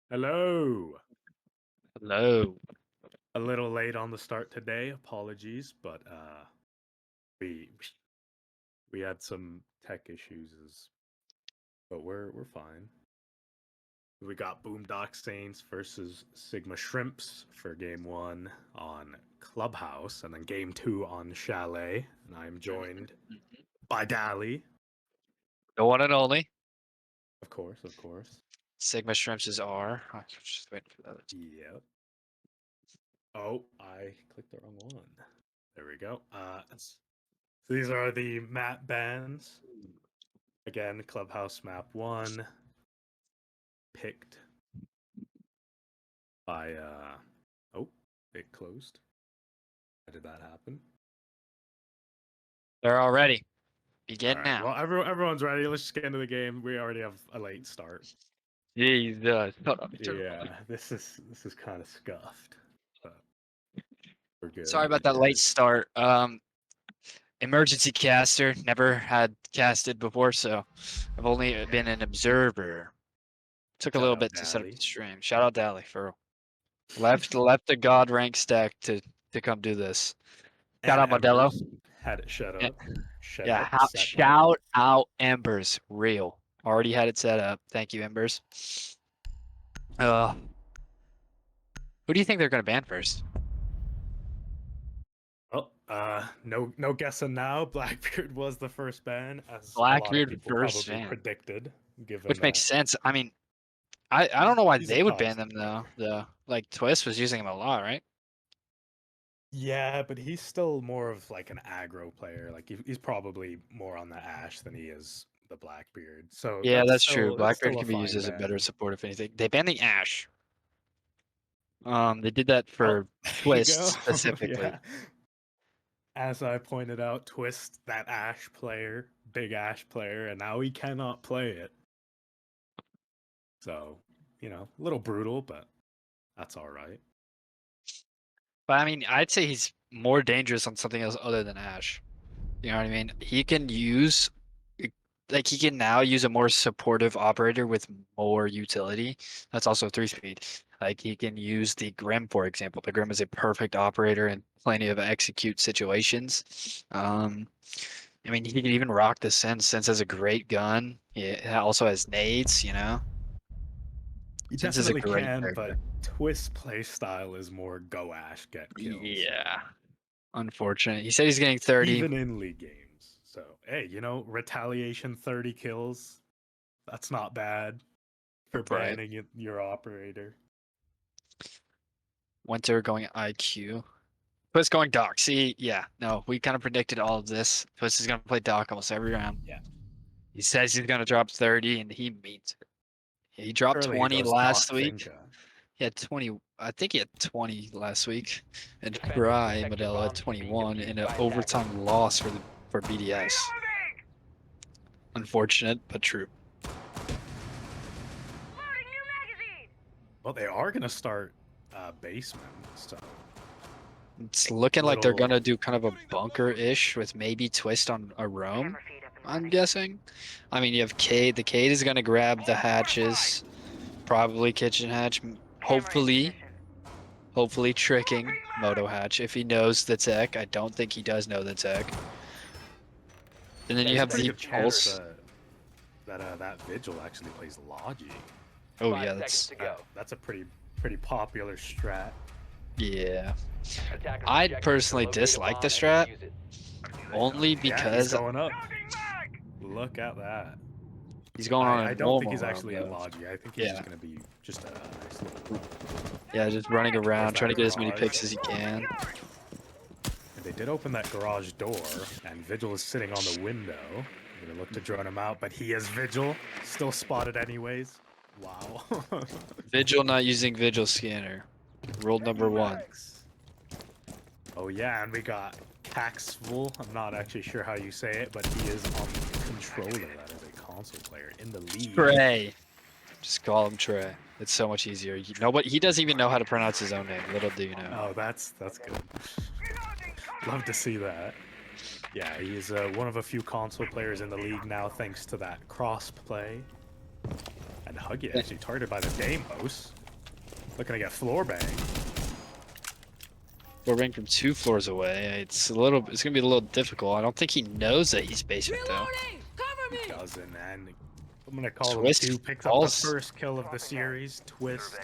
Hello. Hello. A little late on the start today. Apologies, but we we had some tech issues, but we're fine. We got BoomDocSaints versus Sigma Shrimps for game one on Clubhouse, and then game two on Chalet. And I'm joined Mhm. by Dally, The one and only of course, of course. Sigma Shrimps is R. I was just waiting for that. Yep. Oh, I clicked the wrong one. There we go. So these are the map bands. Again, Clubhouse map one, picked by oh, it closed. How did that happen? They're all ready. All Begin right. now. Well, everyone's ready. Let's just get into the game. We already have a late start. Jesus. Hold on, let me turn it on. Yeah, this is kind of scuffed, but we're Sorry good. We're about that late good. start. Emergency caster. Never had casted before, so I've only been an observer. Took a Shout little out bit to set up the Dally stream. Shout out Dally for left the god rank stack to come do this. Shout and out Modelo. Embers had it shut Yeah, up, shut yeah. up, set up. Shout out Embers. Real. Already had it set up. Thank you, Embers. Uh, who do you think they're going to ban first? Well, no guessing now. Blackbeard was the first ban, as a lot of Blackbeard people first probably ban, predicted, given which makes that sense. I mean, I don't know why he's a they would ban toxic them though. player. Like Twist was using him a lot, right? Yeah, but he's still more of like an aggro player. Like he's probably more on the Ash than he is the Blackbeard. So Yeah, that's that's true. still Blackbeard a can be used fine as a better ban. support if anything. They banned the Ash. They did that Oh, for there you Twist go. specifically. Yeah. As I pointed out, Twist, that Ash player, big Ash player, and now he cannot play it. So, a little brutal, but that's all right. But I mean, I'd say he's more dangerous on something else other than Ash. You know what I mean? He can use like he can now use a more supportive operator with more utility. That's also 3 speed. Like he can use the Grim, for example. The Grim is a perfect operator in plenty of execute situations. I mean, he can even rock the Sense. Sense has a great gun. It also has nades, you know? You Sense is a definitely great can, but character. Twist play style is more go Ash, get kills. Yeah. Unfortunate. He said he's getting 30. Even in league games. So, hey, retaliation 30 kills. That's not bad for Right. banning your operator. Winter going IQ. Twist going Doc. See, yeah, no, we kind of predicted all of this. Twist is going to play Doc almost every round. Yeah. He says he's going to drop 30, and he means it. He dropped Surely he 20 goes last Doc week. Finca. He had 20. I think he had 20 last week. And Defenders, Try protect your Modelo had bombs from being 21 in defused an by attackers. overtime loss for BDS. Unfortunate, but true. Well, they are going to start basement, so It's looking like they're little. gonna do kind of a bunker-ish with maybe Twist on a roam. I'm guessing. I mean, you have Cade. The Cade is gonna grab the hatches, probably kitchen hatch. Hopefully tricking Moto hatch if he knows the tech. I don't think he does know the tech. And then you There's a have pretty the good chance pulse. that Vigil actually plays Logi. Oh Five yeah, seconds that's to go. That's a pretty popular strat. yeah. Attackers I'd objective is to personally locate a dislike the bomb and strat defuse it. only Yeah, he's because going up. Look at that. he's going on I a don't think normal he's roam actually in though. Logi. I think he's just Yeah. going to be just a nice little. Yeah, just running There's around, trying that to get as many garage. picks as he can. And they did open that garage door, and Vigil is sitting on the window. I'm gonna look to drone him out, but he is Vigil. Still spotted anyways. Wow. Vigil not using Vigil scanner. Rule number one. Yikes. Oh yeah, and we got Caxvul. I'm not actually sure how you say it, but he is on the controller. That is a console player in the league. Trey. Just call him Trey. It's so much easier. Nobody, he doesn't even know how to pronounce his own name. Little do you know. Oh, that's good. Love to see that. Yeah, he's one of a few console players in the league now, thanks to that cross play. And Huggy actually targeted by the Deimos. Looking to get floor bang. We're ranked from 2 floors away. It's gonna be a little difficult. I don't think he knows that he's basement though. He doesn't, and I'm gonna call Twist him 2 picks up the falls. first kill of the series. Twist,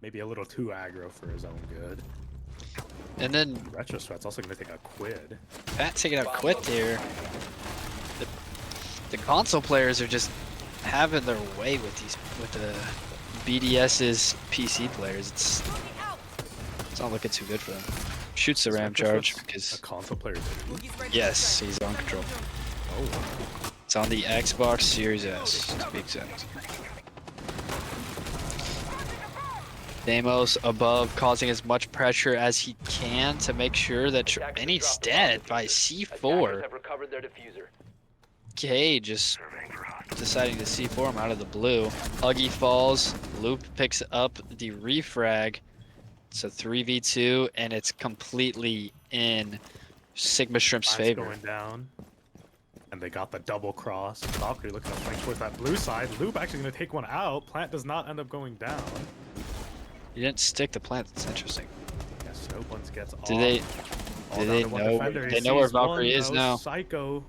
maybe a little too aggro for his own good. And then Retro Sweat's also gonna take a quid. Pat taking out quit here. The console players are just having their way with the BDS's PC players. It's not looking too good for them. Shoots the ram charge A because console player too. yes, he's on control. Oh, It's on the Xbox Series S to be exact. Deimos above, causing as much pressure as he can to make sure that and he's dead by C4. Okay, just deciding to C4 him out of the blue. Huggy falls. Loop picks up the refrag. It's a 3v2, and it's completely in Sigma Shrimp's Plant's favor. going down. And they got the double cross. Valkyrie looking to flank towards that blue side. Loop actually gonna take one out. Plant does not end up going down. You didn't stick the plant. That's interesting. Yeah, Snowbuns gets off. Do they know? They know where Valkyrie is now. Psycho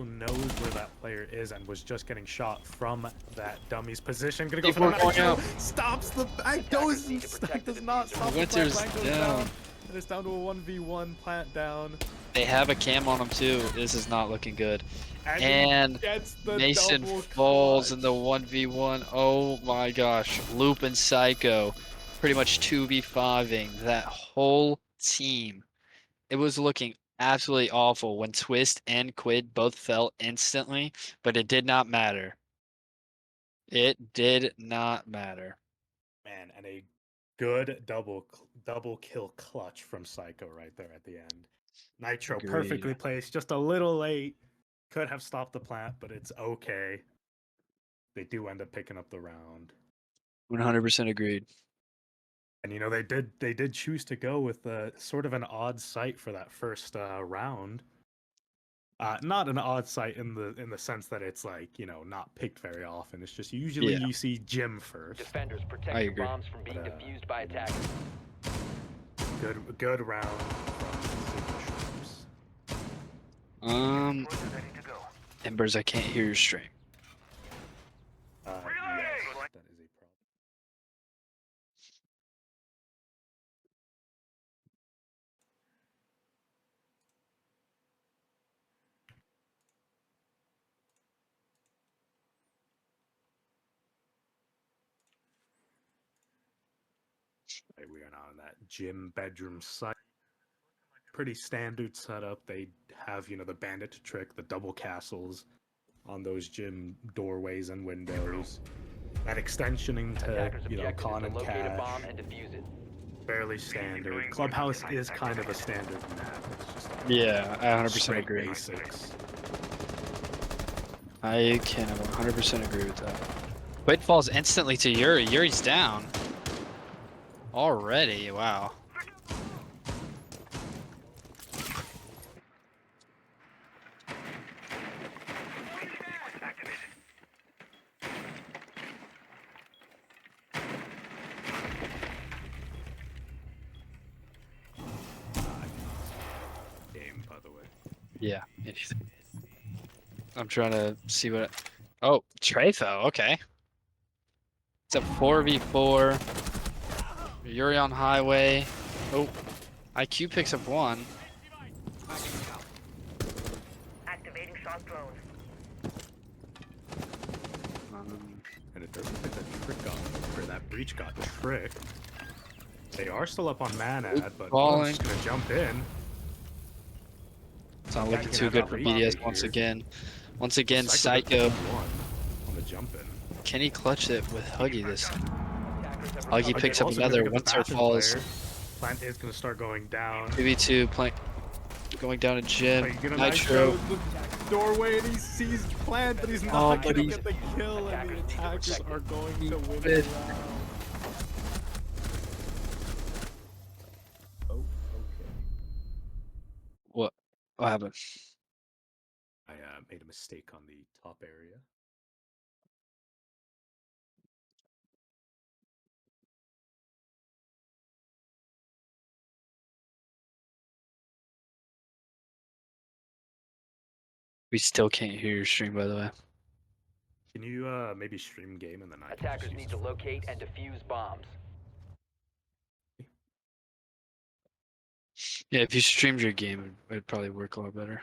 knows where that player is and was just getting shot from that dummy's position. Gonna go for the Nitro. Stops the back. Does not stop the Winter's plant. Goes down. And it's down to a 1v1. Plant down. They have a cam on him too. This is not looking good. And Mason falls in the 1v1. Oh my gosh. Loop and Psycho pretty much 2v5ing that whole team. It was looking absolutely awful when Twist and Quid both fell instantly, but it did not matter. It did not matter. Man, and a good double kill clutch from Psycho right there at the end. Nitro Agreed. perfectly placed, just a little late. Could have stopped the plant, but it's okay. They do end up picking up the round. 100% agreed. And you know they did choose to go with sort of an odd site for that first round. Not an odd site in the sense that it's like, you know, not picked very often. It's just usually you see gym first. Defenders protect your bombs from being defused by attackers. Good round from Embers, I can't hear your stream. yes, that is a problem. Right, we are now in that gym bedroom site. Pretty standard setup. They have, you know, the bandit trick, the double castles on those gym doorways and windows. That extension into, you know, con and cash. Fairly standard. Clubhouse is kind of a standard map. It's just like Yeah, I 100% agree. Basics. I can 100% agree with that. Quid falls instantly to Yuri. Yuri's down. Already, wow. Game, by the way. Yeah, anything. I'm trying to see what. Oh, Trefo. Okay. It's a 4v4. Yuri on highway. Oh, IQ picks up one. Activating shock drone. And it doesn't think that trick or that breach got tricked. They are still up on Manad, but one's just gonna jump in. It's not looking too good for BDS once again. Once again, Psycho. On the jump in. Can he clutch it with Huggy this time? Huggy picks up another. Winter falls. Plant is gonna start going down. 2v2 plant going down in gym. Nitro. The doorway, and he sees Plant, but he's not gonna get the kill, and the attackers are going to win the round. Oh, okay. What happened? I made a mistake on the top area. We still can't hear your stream, by the way. Can you maybe stream game and then I can Attackers just need use to it for locate this? and defuse bombs. Yeah, if you streamed your game, it'd probably work a lot better.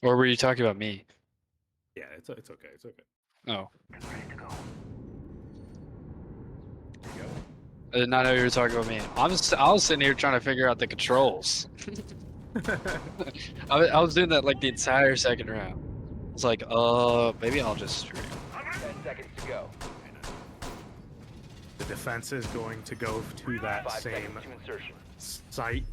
Or were you talking about me? Yeah, it's okay. It's okay. Oh. There you I did not know you were talking about me. I was sitting here trying to figure out the controls. go. I was doing that like the entire second round. I was like, maybe I'll just stream. 10 seconds to go. The defense is going to go to that 5 same seconds to insertion. site.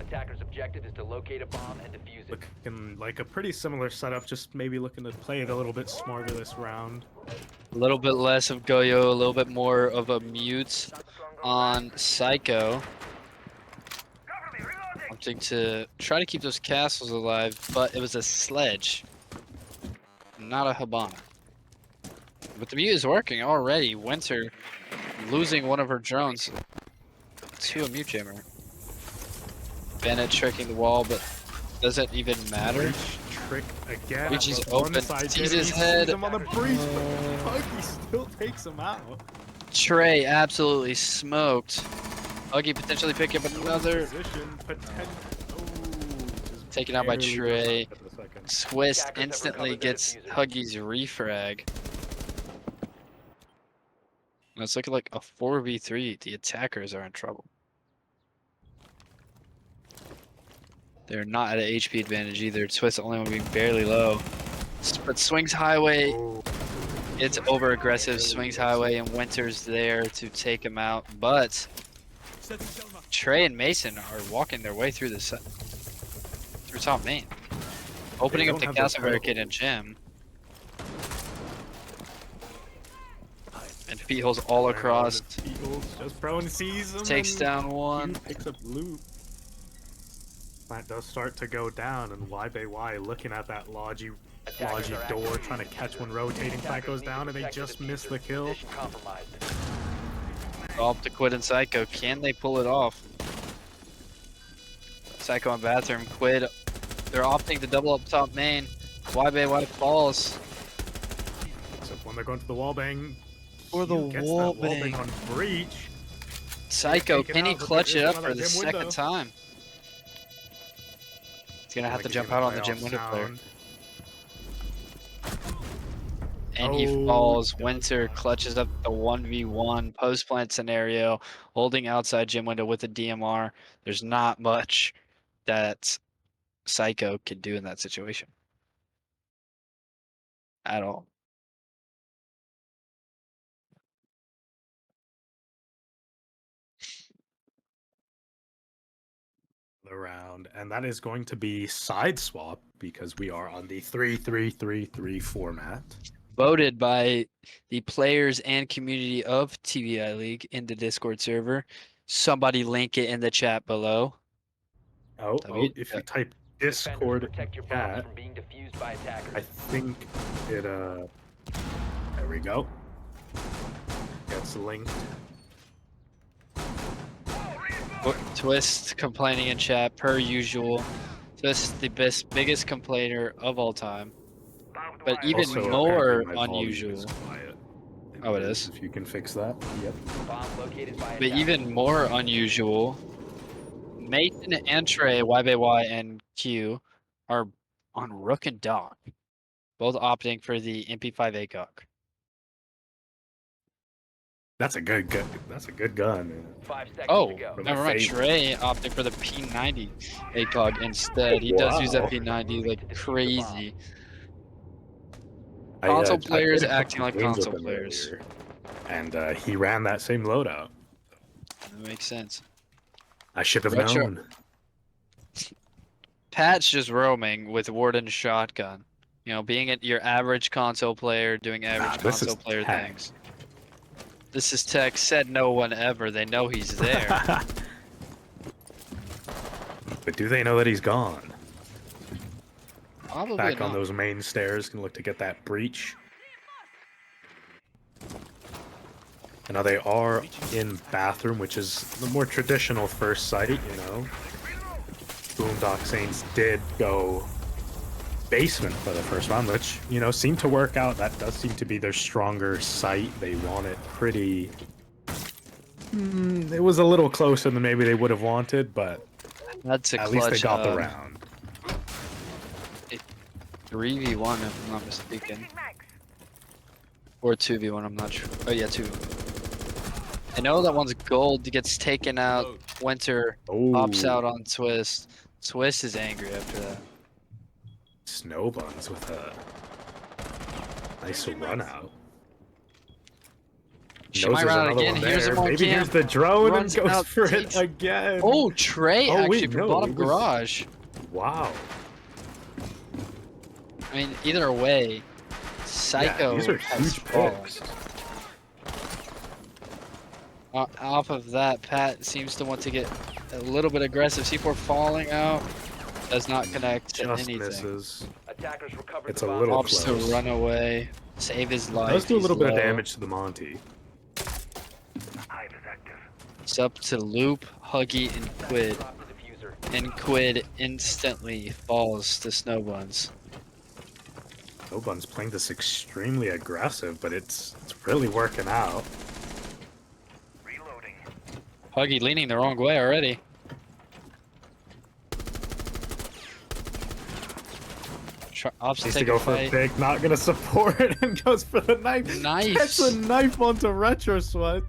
Attacker's objective is to locate a bomb and defuse it. Looking like a pretty similar setup, just maybe looking to play it a little bit smarter this round. A little bit less of Goyo, a little bit more of a mute on Psycho. Opting to try to keep those castles alive, but it was a sledge, not a Habana. But the mute is working already. Winter losing one of her drones to a mute jammer. Bennett tricking the wall, but doesn't even matter. Breach trick again. Breach is on one open. side, Sees Jimmy his head. sees him on the breach, but Huggy still takes him out. Trey absolutely smoked. Huggy potentially picking up another. Position, just Taken out by barely Trey. goes up for the second. Swist Attackers have instantly recovered their gets diffuser. Huggy's refrag. And it's looking like a 4v3. The attackers are in trouble. They're not at an HP advantage either. Twist the only one being barely low. But swings highway. Oh, It's over aggressive. Swings highway, and Winter's there to take him out. But Trey and Mason are walking their way through through top main, opening up don't the have castle those barricade and gym. And Feethole's all across. Just prone sees him. Takes and down one. Q picks up loot. Plant does start to go down, and YBY looking at that Logi door, trying to catch one rotating. Plant goes down, and they just miss the kill. Position compromised. Off to Quid and Psycho. Can they pull it off? Psycho on bathroom. Quid. They're opting to double up top main. YBY falls. Except when they're going to the wall bang. For the Q gets wall that wall bang. bang on breach. Psycho, Taken can he out, but clutch there it is up for another the gym second window. time? He's gonna have Like to he's jump gonna out on the play gym off window player. sound. And he Oh, falls. does Winter not. clutches up the 1v1 post plant scenario, holding outside gym window with a DMR. There's not much that Psycho can do in that situation at all. The round, and that is going to be side swap because we are on the 3-3-3-3 format. Voted by the players and community of TVI League in the Discord server. Somebody link it in the chat below. Oh, if you type Defenders, Discord protect your bombs chat, from being defused by attackers. I think it there we go. Gets linked. Twist complaining in chat per usual. Twist the biggest complainer of all time, but even Also, more apparently my volume is unusual. quiet. Oh, it is. If you can fix that. Yep. Bomb located by But attackers. even more unusual, Mason and Trey, YBY and Q, are on Rook and Dock, both opting for the MP5 ACOG. That's a good gun. That's a good gun. Man. 5 seconds Oh, to go. From never mind. Fate. Trey opting for the P90 ACOG instead. He does use that Wow. P90 like crazy. I Console played players a couple acting like games with console him players. earlier, and he ran that same loadout. That makes sense. I should have Retro- known. Pat's just roaming with Warden shotgun. You know, being your average console player, doing average this is console player tech. things. This is tech. Said no one ever. They know he's there. But do they know that he's gone? Probably Back on not. those main stairs, can look to get that breach. Now they are in bathroom, which is the more traditional first site, you know. BoomDocSaints did go basement for the first round, which, you know, seemed to work out. That does seem to be their stronger site. They want it pretty... it was a little closer than maybe they would have wanted, but That's a at clutch. least they got the round. 3v1 if I'm not mistaken. Or 2v1, I'm not sure. Oh yeah, 2. I know that one's gold gets taken out. Winter pops out on Twist. Twist is angry after that. Snow Buns with a nice run out. She might run out again. Here's him on Maybe cam. here's the drone and Runs goes out, for takes- it again. Oh, Trey Oh, actually wait, from no, bottom it was- garage. Wow. I mean, either way, Psycho Yeah, these are has huge balls. picks. Off of that, Pat seems to want to get a little bit aggressive. C4 falling out. Does not connect to Just anything. misses. Attackers recovered It's the a bomb. little Opts to close. run away, save his life. Does do a He's little bit of low. damage to the Monty. It's up to Loop, Huggy, and Quid. Drop the diffuser. And Quid instantly falls to Snowbuns. Snow Bun's playing this extremely aggressive, but it's really working out. Huggy leaning the wrong way already. Opts to Needs to take go a for a fight. big, not gonna support it, and goes for the knife. Nice. Gets a knife onto Retro Sweat.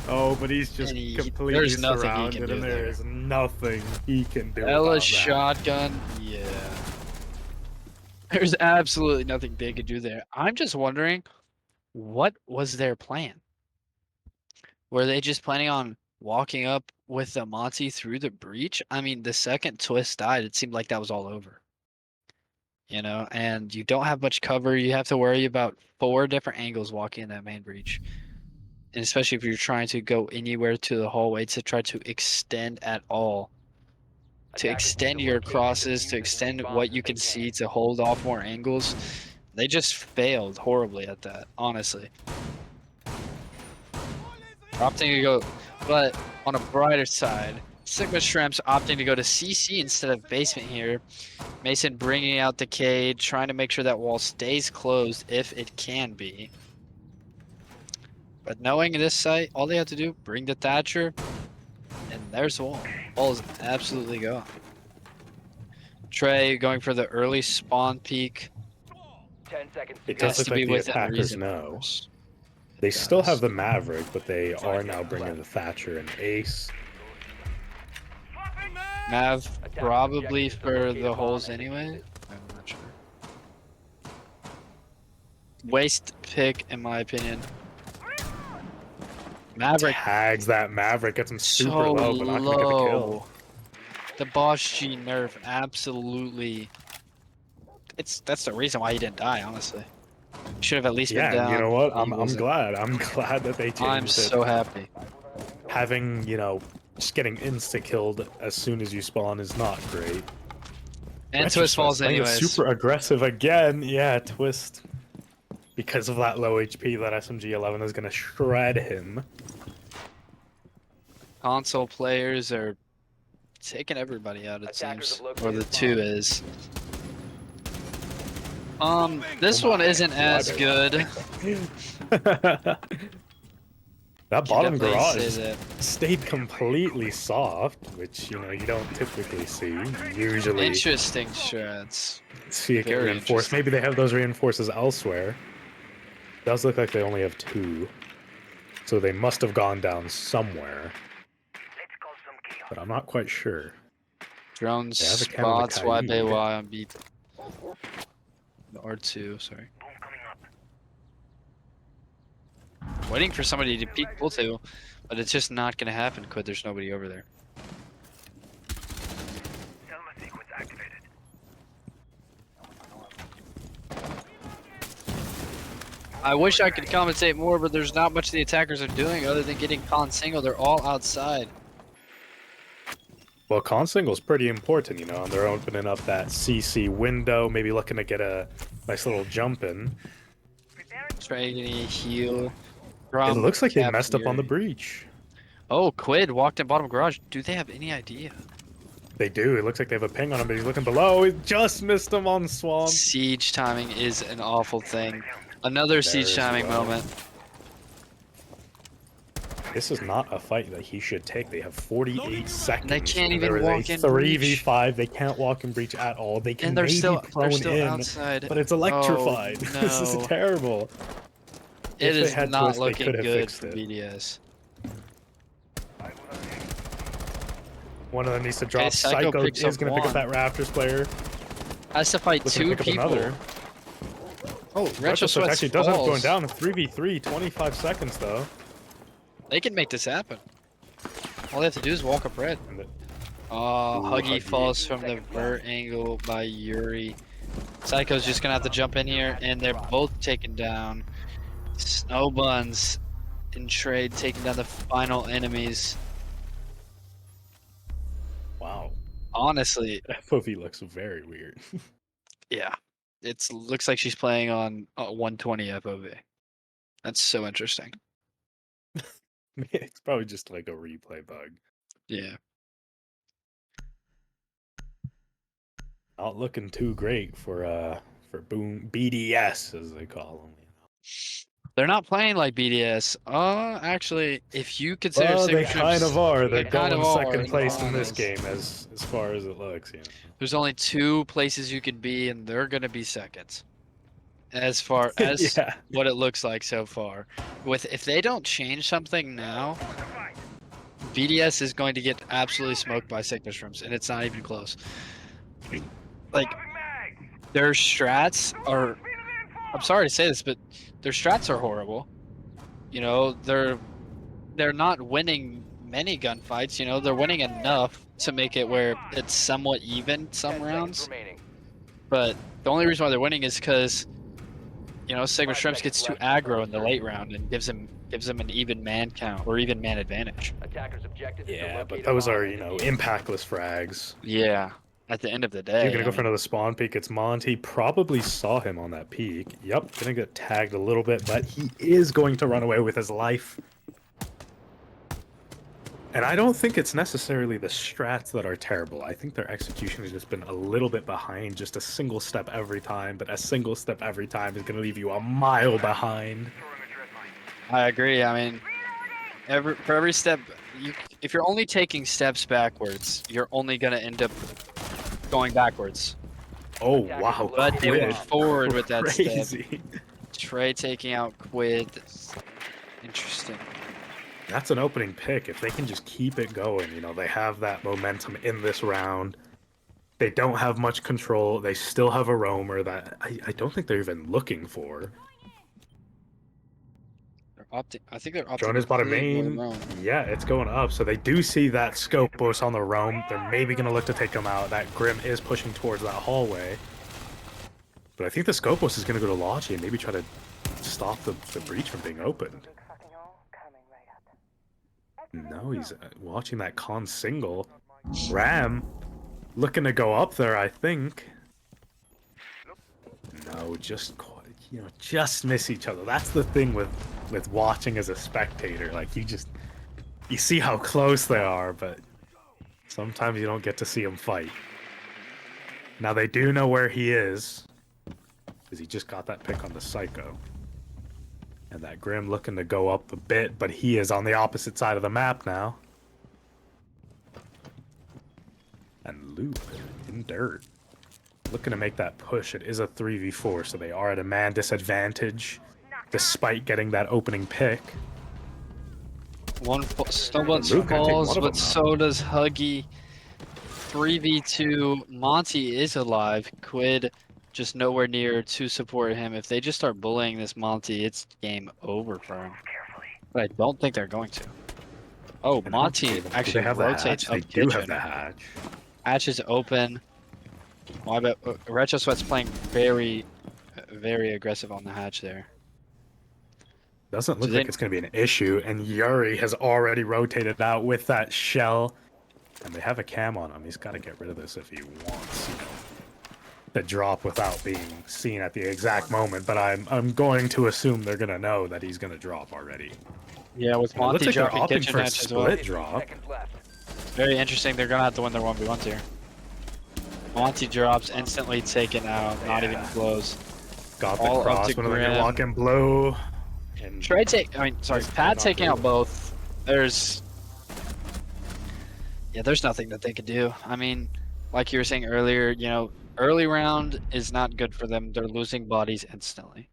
Oh, but he's just And completely there's nothing he surrounded, can do and there there. is nothing he can do. Ella about that. shotgun, yeah. There's absolutely nothing they could do there. I'm just wondering, what was their plan? Were they just planning on walking up with the Monty through the breach? I mean, the second Twist died, it seemed like that was all over. You know, and you don't have much cover. You have to worry about 4 different angles walking in that main breach. And especially if you're trying to go anywhere to the hallway to try to extend at all. To Attackers extend need to your locate, crosses, defuse, to and extend defuse what bombs you if they can see, to hold off more angles. They just failed horribly at that, honestly. Opting to go, but on a brighter side, Sigma Shrimps opting to go to CC instead of basement here. Mason bringing out the cage, trying to make sure that wall stays closed if it can be. But knowing this site, all they have to do, bring the Thatcher, and there's the wall. Wall is absolutely gone. Trey going for the early spawn peak. 10 seconds to It go. does look like the attackers know. They still have the Maverick, but they are now bringing the Thatcher and Ace. Mav Attack probably objective to for locate a the bomb holes and anyway. defuse. I'm not sure. Waste pick in my opinion. Maverick Tags that Maverick, gets him super so low, but not gonna get the kill. low. The Boss G nerf absolutely. That's the reason why he didn't die, honestly. Should have at least Yeah, been down. and you know what? He I'm wasn't. glad. I'm glad that they changed I'm it. so happy. Having, you know, just getting insta-killed as soon as you spawn is not great. And Twist falls playing anyways. super aggressive again. Yeah, Twist. Because of that low HP, that SMG-11 is going to shred him. Console players are taking everybody out, it Attackers seems. have Or located the the 2 bomb. is. This Oh one my, isn't as why good. That Can bottom definitely garage say that. stayed completely soft, which, you know, you don't typically see. You usually Interesting strats. see it get Very reinforced. interesting. Maybe they have those reinforces elsewhere. Does look like they only have 2. So they must have gone down somewhere. But I'm not quite sure. Drone They have a cannon with spots YBY Kaid. on B. R2, sorry. Waiting for somebody to peek pull to, but it's just not gonna happen because there's nobody over there. I wish I could compensate more, but there's not much the attackers are doing other than getting con single. They're all outside. Well, con single's pretty important, you know, and they're opening up that CC window, maybe looking to get a nice little jump in. Trying to heal. It looks like they Cap messed up on the Fury. breach. Oh, Quid walked in bottom garage. Do they have any idea? They do. It looks like they have a ping on him, but he's looking below. He just missed him on Swamp. Siege timing is an awful thing. Another siege as timing well. moment. This is not a fight that he should take. They have 48 seconds. They can't and even there is walk a in 3v5. They can't walk in breach at all. They can And they're maybe still prone in, outside. but it's electrified. Oh, This is no. terrible. It If they is had not twist, they looking could have good fixed for it. BDS. One of them needs to drop. Psycho Psycho picks is up going to pick up one. that Raptors player. Has to fight Looking to two pick up people. another. Oh, Retro Sweats actually does end up going falls. down. 3v3, 25 seconds though. They can make this happen. All they have to do is walk up red. And Oh, Ooh, Huggy Huggy. falls from the vert angle by Yuri. Psycho's just gonna have to jump in here, and they're both taken down. Snow Buns in trade taking down the final enemies. Wow. Honestly, FOV looks very weird. yeah, looks like she's playing on 120 FOV. That's so interesting. It's probably just like a replay bug. Yeah. Not looking too great for Boom BDS as they call them. They're not playing like BDS. Actually, if you consider Well, they Sigma kind Trips, of are. They're they kind going of are second in place in this finals. game as far as it looks. You know. There's only two places you could be, and they're gonna be seconds. As far as Yeah. what it looks like so far, if they don't change something now, BDS is going to get absolutely smoked by Sigma Shrooms, and it's not even close. Like their strats are. I'm sorry to say this, but their strats are horrible. You know, they're not winning many gunfights. You know, they're winning enough to make it where it's somewhat even 10 some seconds rounds. remaining. But the only reason why they're winning is because, you know, Sigma 5 Shrimps seconds gets too left before aggro in the insertion. late round and gives them an even man count or even man advantage. Attackers objective is to Yeah, locate but a those bomb are, and you know, defuse it. impactless frags. Yeah. At the end of the You're day, gonna go for another spawn peek. It's Monty. Probably saw him on that peak. Yep, gonna get tagged a little bit, but he is going to run away with his life. And I don't think it's necessarily the strats that are terrible. I think their execution has just been a little bit behind, just a single step every time, but a single step every time is going to leave you a mile behind. I agree. I mean, for every step, if you're only taking steps backwards, you're only gonna end up going backwards. Oh, wow. But they went Quid. forward with that step. Crazy. Trey taking out Quid. Interesting. That's an opening pick. If they can just keep it going, you know, they have that momentum in this round. They don't have much control. They still have a roamer that I don't think they're even looking for. I think they're opting Drone is to bottom complete more main. roam. Yeah, it's going up. So they do see that Scopos on the roam. They're maybe going to look to take him out. That Grim is pushing towards that hallway. But I think the Scopos is going to go to Logi and maybe try to stop the breach from being opened. No, he's watching that con single. Ram looking to go up there, I think. No, just miss each other. That's the thing with watching as a spectator. Like you see how close they are, but sometimes you don't get to see them fight. Now they do know where he is, because he just got that pick on the Psycho. And that Grim looking to go up a bit, but he is on the opposite side of the map now. And Loop in dirt. Looking to make that push. It is a 3v4, so they are at a man disadvantage, despite getting that opening pick. Snowbuns Luke gonna take falls, one of but them so does Huggy. 3v2. Monty is alive. Quid just nowhere near to support him. If they just start bullying this Monty, it's game over for him. But I don't think they're going to. Oh, Monty actually have the rotates hatch? up They do have kitchen. the hatch. Hatch is open. Well, I bet Retro Sweat's playing very, very aggressive on the hatch there. Doesn't look Do they- like it's going to be an issue, and Yuri has already rotated out with that shell. And they have a cam on him. He's got to get rid of this if he wants, you know, the drop without being seen at the exact moment, but I'm going to assume they're gonna know that he's gonna drop already. Yeah, with It looks Monty like they're dropping opting kitchen for a hatch as well. split 15 drop. seconds left. Very interesting. They're gonna have to win their 1v1s here. Monty drops, instantly taken out, not even close. Got the All up cross, to one of the Grim. lock and blow. And Trey sorry, Just Pat cannot taking do out it. both. There's nothing that they could do. I mean, like you were saying earlier, you know, early round is not good for them. They're losing bodies instantly.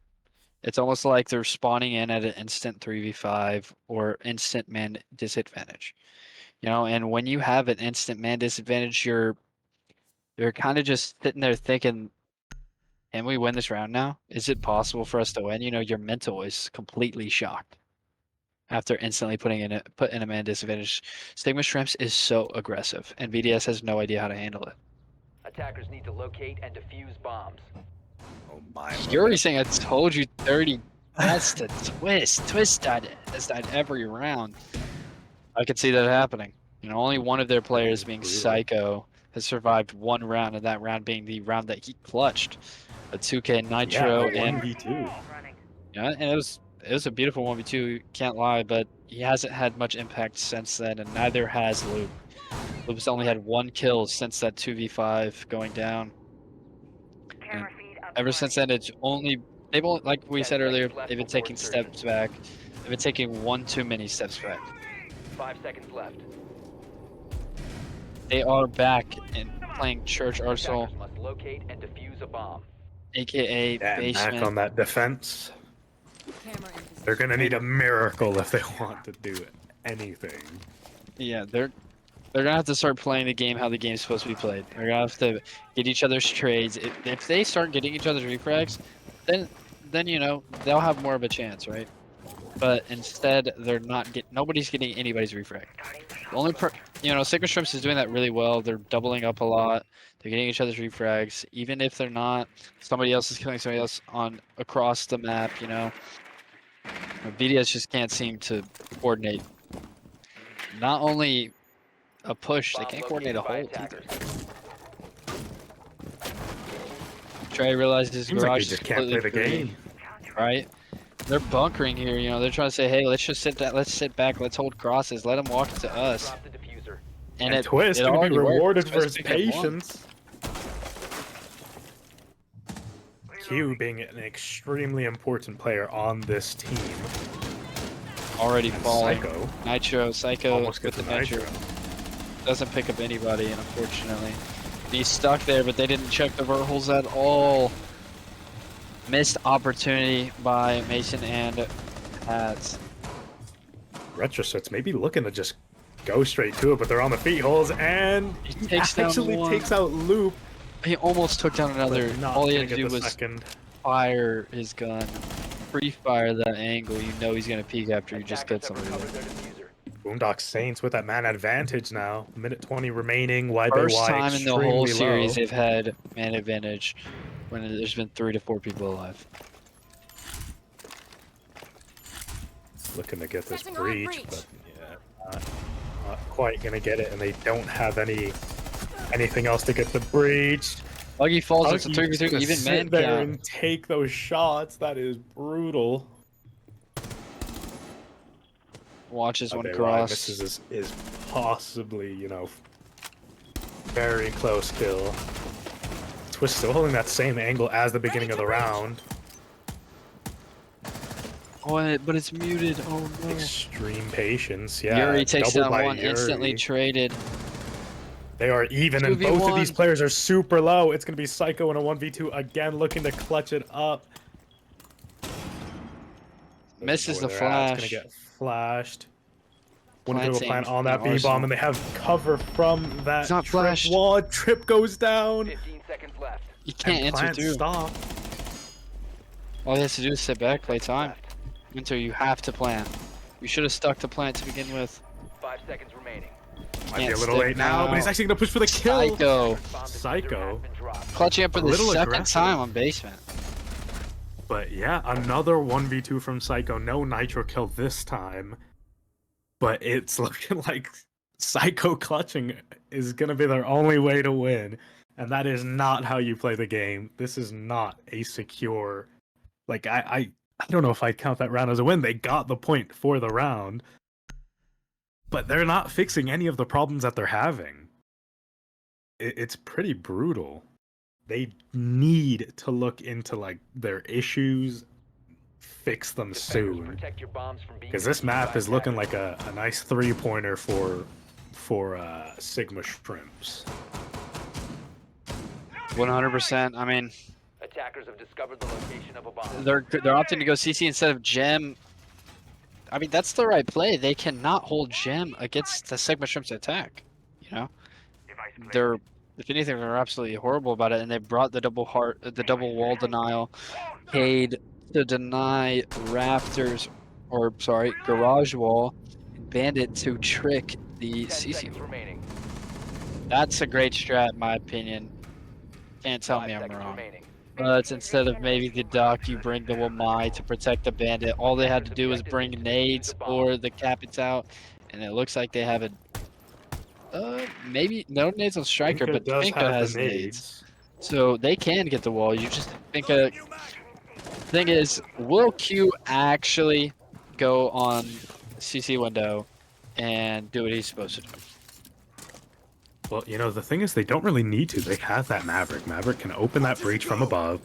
It's almost like they're spawning in at an instant 3v5 or instant man disadvantage. You know, and when you have an instant man disadvantage, you're kind of just sitting there thinking, can we win this round now? Is it possible for us to win? You know, your mental is completely shocked after instantly put in a man disadvantage. Sigma Shrimps is so aggressive, and VDS has no idea how to handle it. Attackers need to locate and defuse bombs. oh my, Fury saying, I told you 30 deaths to Twist. Twist has died every round. I could see that happening. You know, only one of their players, being brutal. Psycho, has survived one round, and that round being the round that he clutched. A 2K Nitro and 1v2. yeah, and it was a beautiful 1v2, can't lie, but he hasn't had much impact since then, and neither has Luke. Luke's only had 1 kill since that 2v5 going down. And ever since then, they've only, like we 10 said earlier, seconds left they've been before taking insertion. steps back. They've been taking one too many steps back. 5 seconds left. They are back and playing Church Arsenal, Attackers must locate and defuse a bomb. aka Yeah, and back basement. on that defense. They're gonna need a miracle if they want to do anything. Yeah, they're gonna have to start playing the game how the game's supposed to be played. They're gonna have to get each other's trades. If they start getting each other's refrags, then you know they'll have more of a chance, right? But instead, they're not nobody's getting anybody's refrag. The only Sigma Shrimps is doing that really well. They're doubling up a lot. They're getting each other's refrags, even if they're not. Somebody else is killing somebody else across the map. You know, BDS just can't seem to coordinate. Not only a push, they Bomb can't coordinate a located by hold either. attackers. Trey realizes his Seems like garage they is just can't play completely the free, game. right? They're bunkering here. You know, they're trying to say, hey, let's just let's sit back, let's hold crosses, let them walk to us. Drop the diffuser. And Twist it gonna be already worked. rewarded for Twist his picked up one. patience. Q being an extremely important player on this team. Already And falling. Psycho Psycho almost with gets the a Nitro. Nitro. Doesn't pick up anybody, unfortunately. He's stuck there, but they didn't check the verticals at all. Missed opportunity by Mason and Pat. Retrosets maybe looking to just go straight to it, but they're on the feet holes, and He he takes down actually one. takes out Loop. He almost took down another. But not All he gonna had to get do the was second. fire his gun. Pre-fire that angle. You know he's going to peek after you just Attackers get have somebody recovered there. their diffuser. BoomDocSaints with that man advantage now. Minute 20 remaining. Y by First Y time in the whole extremely series low. they've had man advantage when there's been 3 to 4 people alive. Looking to get this Pressing on breach, breach. but yeah, not quite gonna get it, and they don't have anything else to get the breach. Buggy falls. It's a Huggy's 3v3. gonna Even sit man there count. and take those shots. That is brutal. Watches one Okay, cross. Misses is possibly, you know, very close kill. Twist still holding that same angle as the beginning of the round. Oh, but it's muted. Oh no. Extreme patience. Yeah. Yuri takes double down by one. Instantly Yuri. traded. They are even, and both of these 2v1. players are super low. It's going to be Psycho in a 1v2 again, looking to clutch it up. Misses the It's flash. going to get flashed. Wouldn't go Planting plan on that an B-bomb, Arsenal. and they have cover from that It's not trip flashed. wall. Trip goes down. 15 seconds left. You can't And answer Plant through. stop. All he has to do is sit back, play time. Left. Winter, you have to plant. You should have stuck to plant to begin with. 5 seconds remaining. Might be a Can't little stick late now, but he's now. actually going to push for the kill. Psycho. Bomb diffuser Psycho. has been dropped. Clutching up for A the little second aggressive. time on basement. But yeah, another 1v2 from Psycho. No Nitro kill this time. But it's looking like Psycho clutching is going to be their only way to win. And that is not how you play the game. This is not a secure. Like I don't know if I'd count that round as a win. They got the point for the round, but they're not fixing any of the problems that they're having. It's pretty brutal. They need to look into like their issues, fix them Defenders, soon. protect your bombs from being Because this defused by map is looking attackers. like a nice 3-pointer for Sigma Shrimps. 100%. I mean, Attackers have discovered the location of a bomb. they're opting to go CC instead of Gem. I mean, that's the right play. They cannot hold Gem against the Sigma Shrimp's attack. You know, they're, if anything, they're absolutely horrible about it. And they brought the double wall denial, paid to deny Raptors, or sorry, Garage Wall, and Bandit to trick the 10 CC. seconds remaining. That's a great strat, in my opinion. Can't tell 5 me I'm seconds wrong. remaining. But instead of maybe the Duck, you bring the Wamai to protect the Bandit. All they had to do was bring nades or the Captain's out, and it looks like they have a maybe no nades on Striker, Pinka but does Pinka have has the nades, so they can get the wall. You just Pinka. Thing is, will Q actually go on CC window and do what he's supposed to do? Well, you know, the thing is, they don't really need to. They have that Maverick. Maverick can open that breach from above.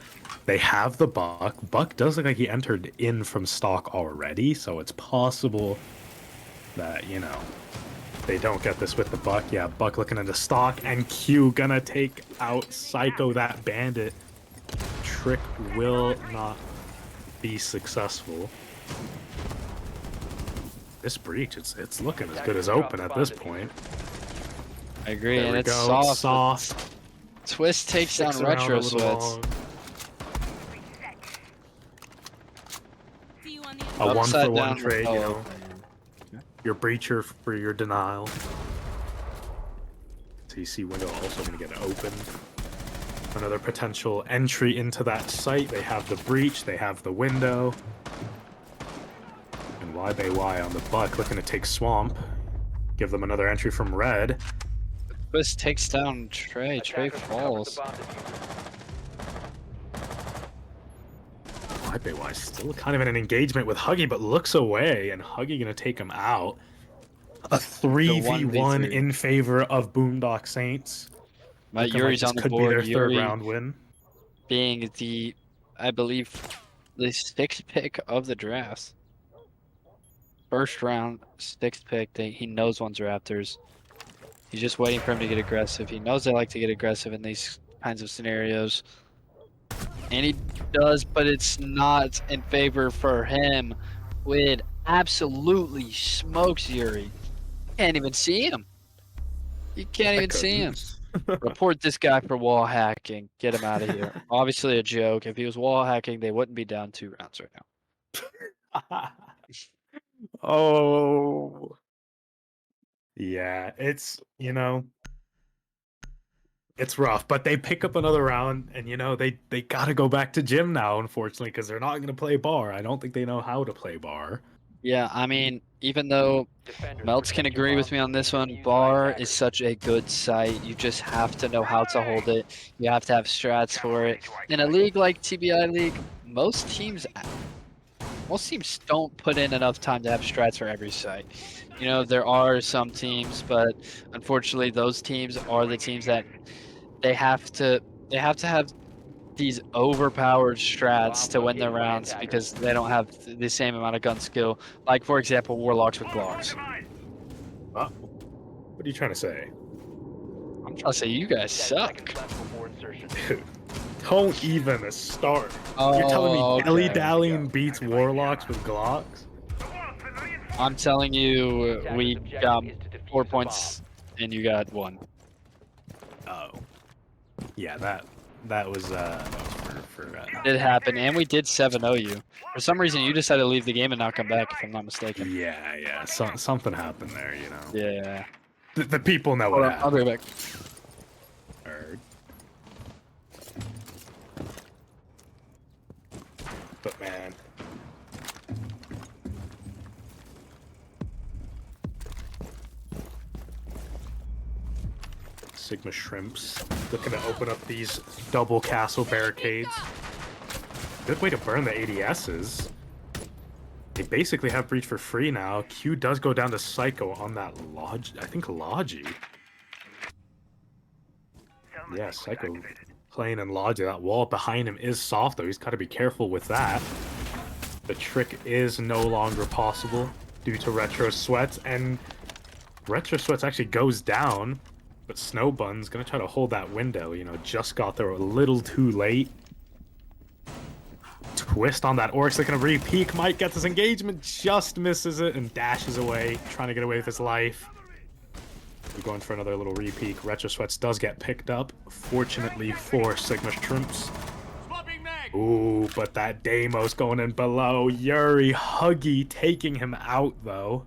They have the Buck. Buck does look like he entered in from stock already, so it's possible that, you know, they don't get this with the Buck. Yeah, Buck looking into stock, and Q gonna take out Psycho, that bandit. Trick will not be successful. This breach, it's looking as good as open at this point. I agree, There and we it's go. soft. Twist takes down Sticks around Retro a little Sweats. long. See you on the A Upside 1-for-1 down trade, you Rapala. know. Your breacher for your denial. CC window also going to get opened. Another potential entry into that site. They have the breach, they have the window. And YBY on the Buck looking to take Swamp. Give them another entry from Red. Twist takes down Trey. Trey Attackers recovered the falls. bomb diffuser. YBY still kind of in an engagement with Huggy, but looks away, and Huggy going to take him out. A 3v1 1v3. in favor of BoomDocSaints. But Looking Yuri's like this on the could be board. their third Yuri round win. being the, I believe, the 6th pick of the draft. First round, 6th pick. He knows one's Raptors. He's just waiting for him to get aggressive. He knows they like to get aggressive in these kinds of scenarios. And he does, but it's not in favor for him. Wid absolutely smokes Yuri. Can't even see him. You can't even see him. Report this guy for wall hacking. Get him out of here. Obviously a joke. If he was wall hacking, they wouldn't be down 2 rounds right now. Oh. Yeah, it's, you know, it's rough, but they pick up another round, and, you know, they got to go back to gym now, unfortunately, because they're not going to play bar. I don't think they know how to play bar. Yeah, I mean, even though Defenders, Melts can protect your agree with bombs me on from this being one, defused by bar is attackers. such a good site. You just have to know how to hold it. You have to have strats for it. In a league like TBI League, most teams don't put in enough time to have strats for every site. You know, there are some teams, but unfortunately those teams are the teams that they have to have these overpowered strats to win their rounds because they don't have the same amount of gun skill. Like, for example, Warlocks with Glocks. What are you trying to say? I'm trying to say you guys 10 suck. seconds left before insertion. Dude, don't even start. Oh, You're telling me okay. dilly-dallying beats Warlocks with Glocks? I'm telling you, Attackers' we objective got is to defuse 4 the points and you got 1. Oh. Yeah, that was for It happened, and we did 7-0 you. For some reason, you decided to leave the game and not come back, if I'm not mistaken. yeah. Something happened there, you know. Yeah. The people know Hold what on, I'll be happened. right back. Heard. But man, Sigma Shrimps looking to open up these double castle barricades. Good way to burn the ADSs. They basically have breach for free now. Q does go down to Psycho on that I think Logi. Yeah, Psycho playing in Logi. That wall behind him is soft though. He's got to be careful with that. The trick is no longer possible due to Retro Sweats, and Retro Sweats actually goes down, but Snowbun's gonna try to hold that window. You know, just got there a little too late. Twist on that Oryx, looking to re-peek. Might get this engagement, just misses it and dashes away, trying to get away with his life. We're going for another little re-peek. Retro Sweats does get picked up, fortunately for Sigma Shrimps. Ooh, but that Deimos going in below. Yuri Huggy taking him out, though.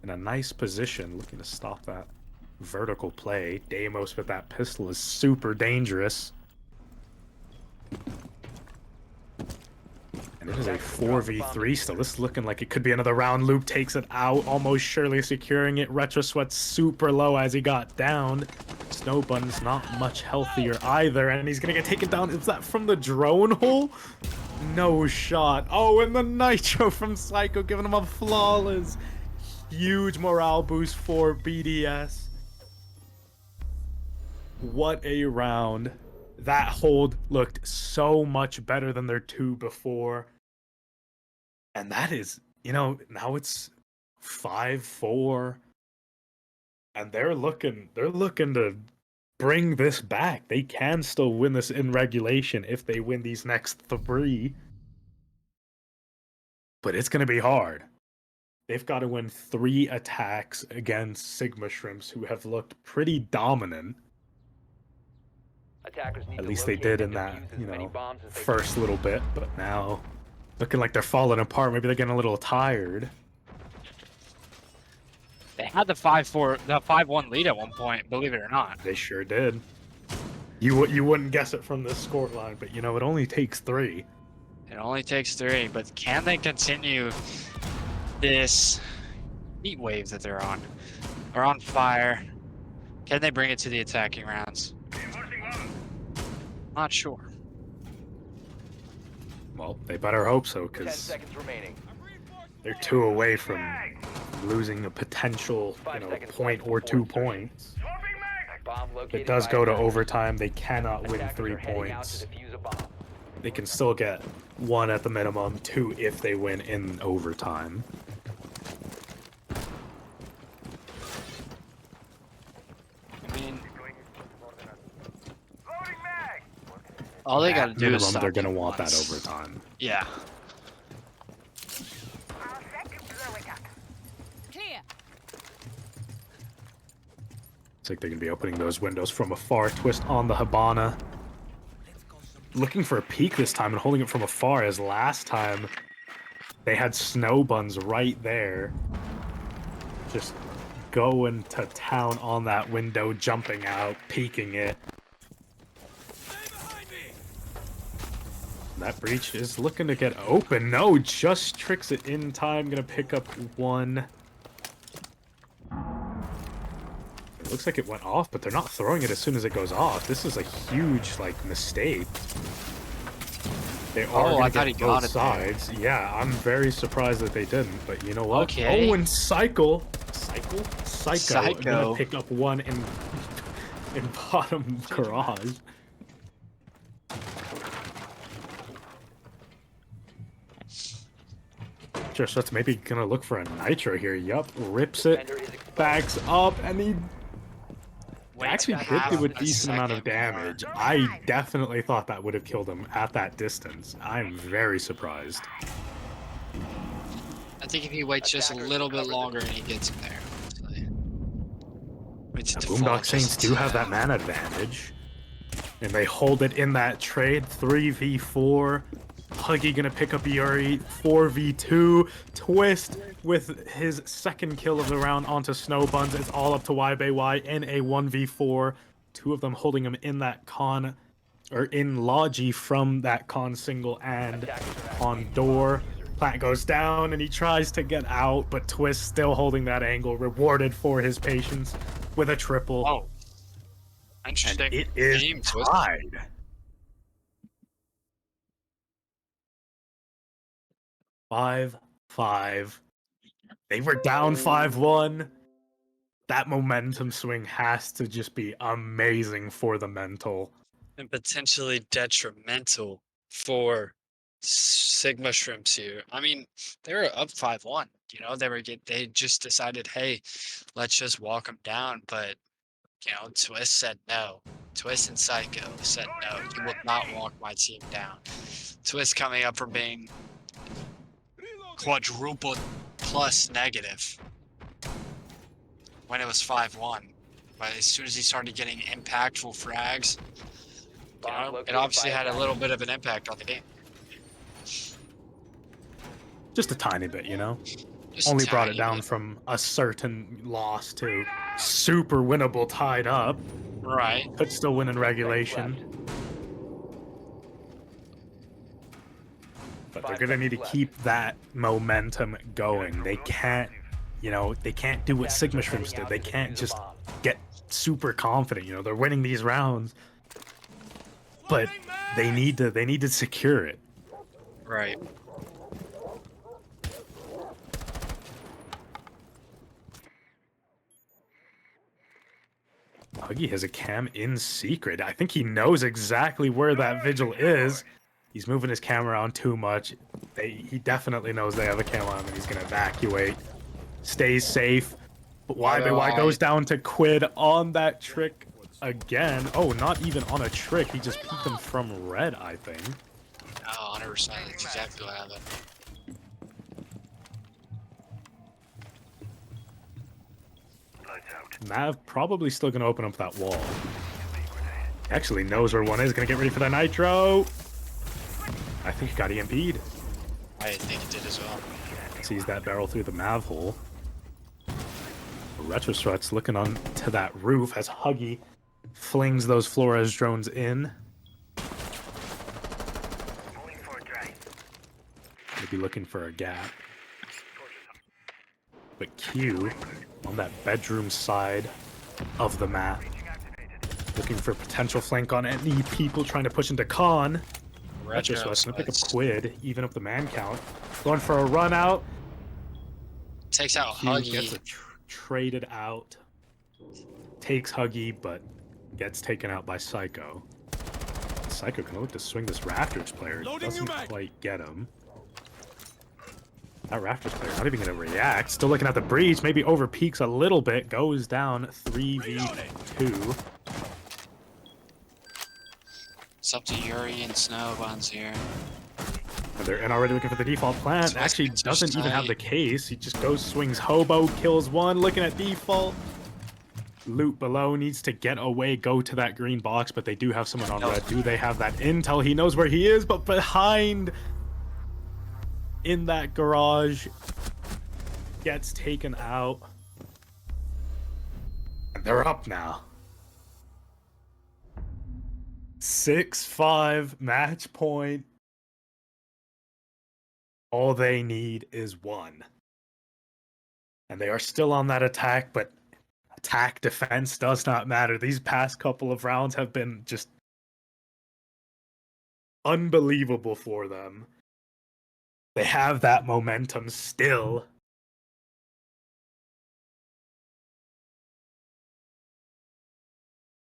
In a nice position, looking to stop that vertical play. Deimos with that pistol is super dangerous. And it is a 4v3 still. This is looking like it could be another round. Loop takes it out, almost surely securing it. Retro Sweat's super low as he got down. Snowbun's not much healthier either, and he's gonna get taken down. Is that from the drone hole? No shot. Oh, and the Nitro from Psycho giving him a flawless. Huge morale boost for BDS. What a round. That hold looked so much better than their two before. And that is, you know, now it's 5-4. And they're looking to bring this back. They can still win this in regulation if they win these next 3. But it's going to be hard. They've got to win 3 attacks against Sigma Shrimps, who have looked pretty dominant. At least they did in that, you know, first little bit, but now looking like they're falling apart. Maybe they're getting a little tired. They had the 5-1 lead at one point, believe it or not. They sure did. You wouldn't guess it from this scoreline, but you know, it only takes 3. It only takes 3, but can they continue this heat wave that they're on? Or on fire? Can they bring it to the attacking rounds? Not sure. Well, they better hope so, because they're 2 away from losing a potential, you know, point or 2 points. If it does go to overtime, they cannot win 3 points. They can still get 1 at the minimum, 2 if they win in overtime. I mean, all they gotta do is stop. They're gonna want that overtime. Yeah. Clear. It's like they're gonna be opening those windows from afar. Twist on the Hibana. Looking for a peek this time and holding it from afar, as last time they had Snowbuns right there. Just going to town on that window, jumping out, peeking it. That breach is looking to get open. No, just tricks it in time. Gonna pick up 1. It looks like it went off, but they're not throwing it as soon as it goes off. This is a huge, like, mistake. They are gonna get both sides. Yeah, I'm very surprised that they didn't, but you know what? Okay. Oh, and Psycho gonna pick up 1 in bottom garage. So that's maybe gonna look for a Nitro here. Yup, rips it, backs up, and he actually hit it with a decent amount of damage. I definitely thought that would have killed him at that distance. I'm very surprised. I think if he waits just a little bit longer and he gets him there. BoomDocSaints do have that mana advantage. And they hold it in that trade. 3v4. Huggy gonna pick up Yuri. 4v2. Twist with his second kill of the round onto Snowbuns. It's all up to YBY in a 1v4. 2 of them holding him in that con, or in Logi from that con single and on door. Plant goes down and he tries to get out, but Twist still holding that angle, rewarded for his patience with a triple. Oh. And Interesting. it is game twist. tied. Five. They were down 5-1. That momentum swing has to just be amazing for the mental. And potentially detrimental for Sigma Shrimps here. I mean, they were up 5-1. You know, they just decided, hey, let's just walk them down. But you know, Twist said no. Twist and Psycho said no. You will not walk my team down. Twist coming up from being quadruple plus negative when it was 5-1. But as soon as he started getting impactful frags, you know, it obviously had a little bit of an impact on the game. Just a tiny bit, you know? Just Only brought it tiny down bit. from a certain loss to super winnable tied up. Right. Could still win in regulation. But they're going to need to keep that momentum going. They can't, you know, they can't do what Sigma Shrimps did. They can't just get super confident. You know, they're winning these rounds. But they need to secure it. Right. Huggy has a cam in secret. I think he knows exactly where that vigil is. He's moving his camera on too much. He definitely knows they have a cam on him and he's going to evacuate. Stays safe. But why goes down to Quid on that trick again. Oh, not even on a trick. He just peeked him from red, I think. Oh, 100%. That's exactly what happened. Mav probably still going to open up that wall. Actually knows where one is. Going to get ready for the nitro. I think he got EMP'd. I think it did as well. Sees that barrel through the Mav hole. Retro Struts looking on to that roof as Huggy flings those Flores drones in. Maybe looking for a gap. But Q on that bedroom side of the map. Looking for potential flank on any people trying to push into Con. Retro Struts gonna pick up Quid, even up the man count. Going for a run out. Takes out Q Huggy. gets a traded out. Takes Huggy, but gets taken out by Psycho. Psycho can look to swing this Raptors player. Doesn't quite get him. That Raptors player not even going to react. Still looking at the breach. Maybe over peaks a little bit. Goes down 3v2. It's up to Yuri and Snowbuns here. And they're already looking for the default plant. Actually doesn't even have the case. He just goes, swings Hobo, kills one. Looking at default. Loot below needs to get away, go to that green box, but they do have someone on red. Do they have that intel? He knows where he is, but behind in that garage gets taken out. And they're up now. 6-5 match point. All they need is one. And they are still on that attack, but attack defense does not matter. These past couple of rounds have been just unbelievable for them. They have that momentum still.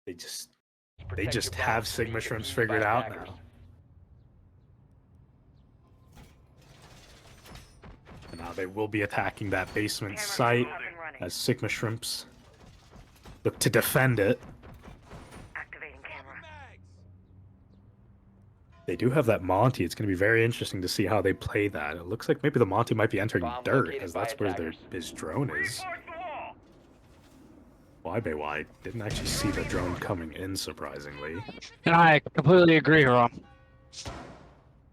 They just have Sigma Shrimps figured out now. And now they will be attacking that basement site as Sigma Shrimps look to defend it. Activating camera. They do have that Monty. It's going to be very interesting to see how they play that. It looks like maybe the Monty might be entering dirt, as that's where his drone is. YBY didn't actually see the drone coming in, surprisingly. And I completely agree, Ron.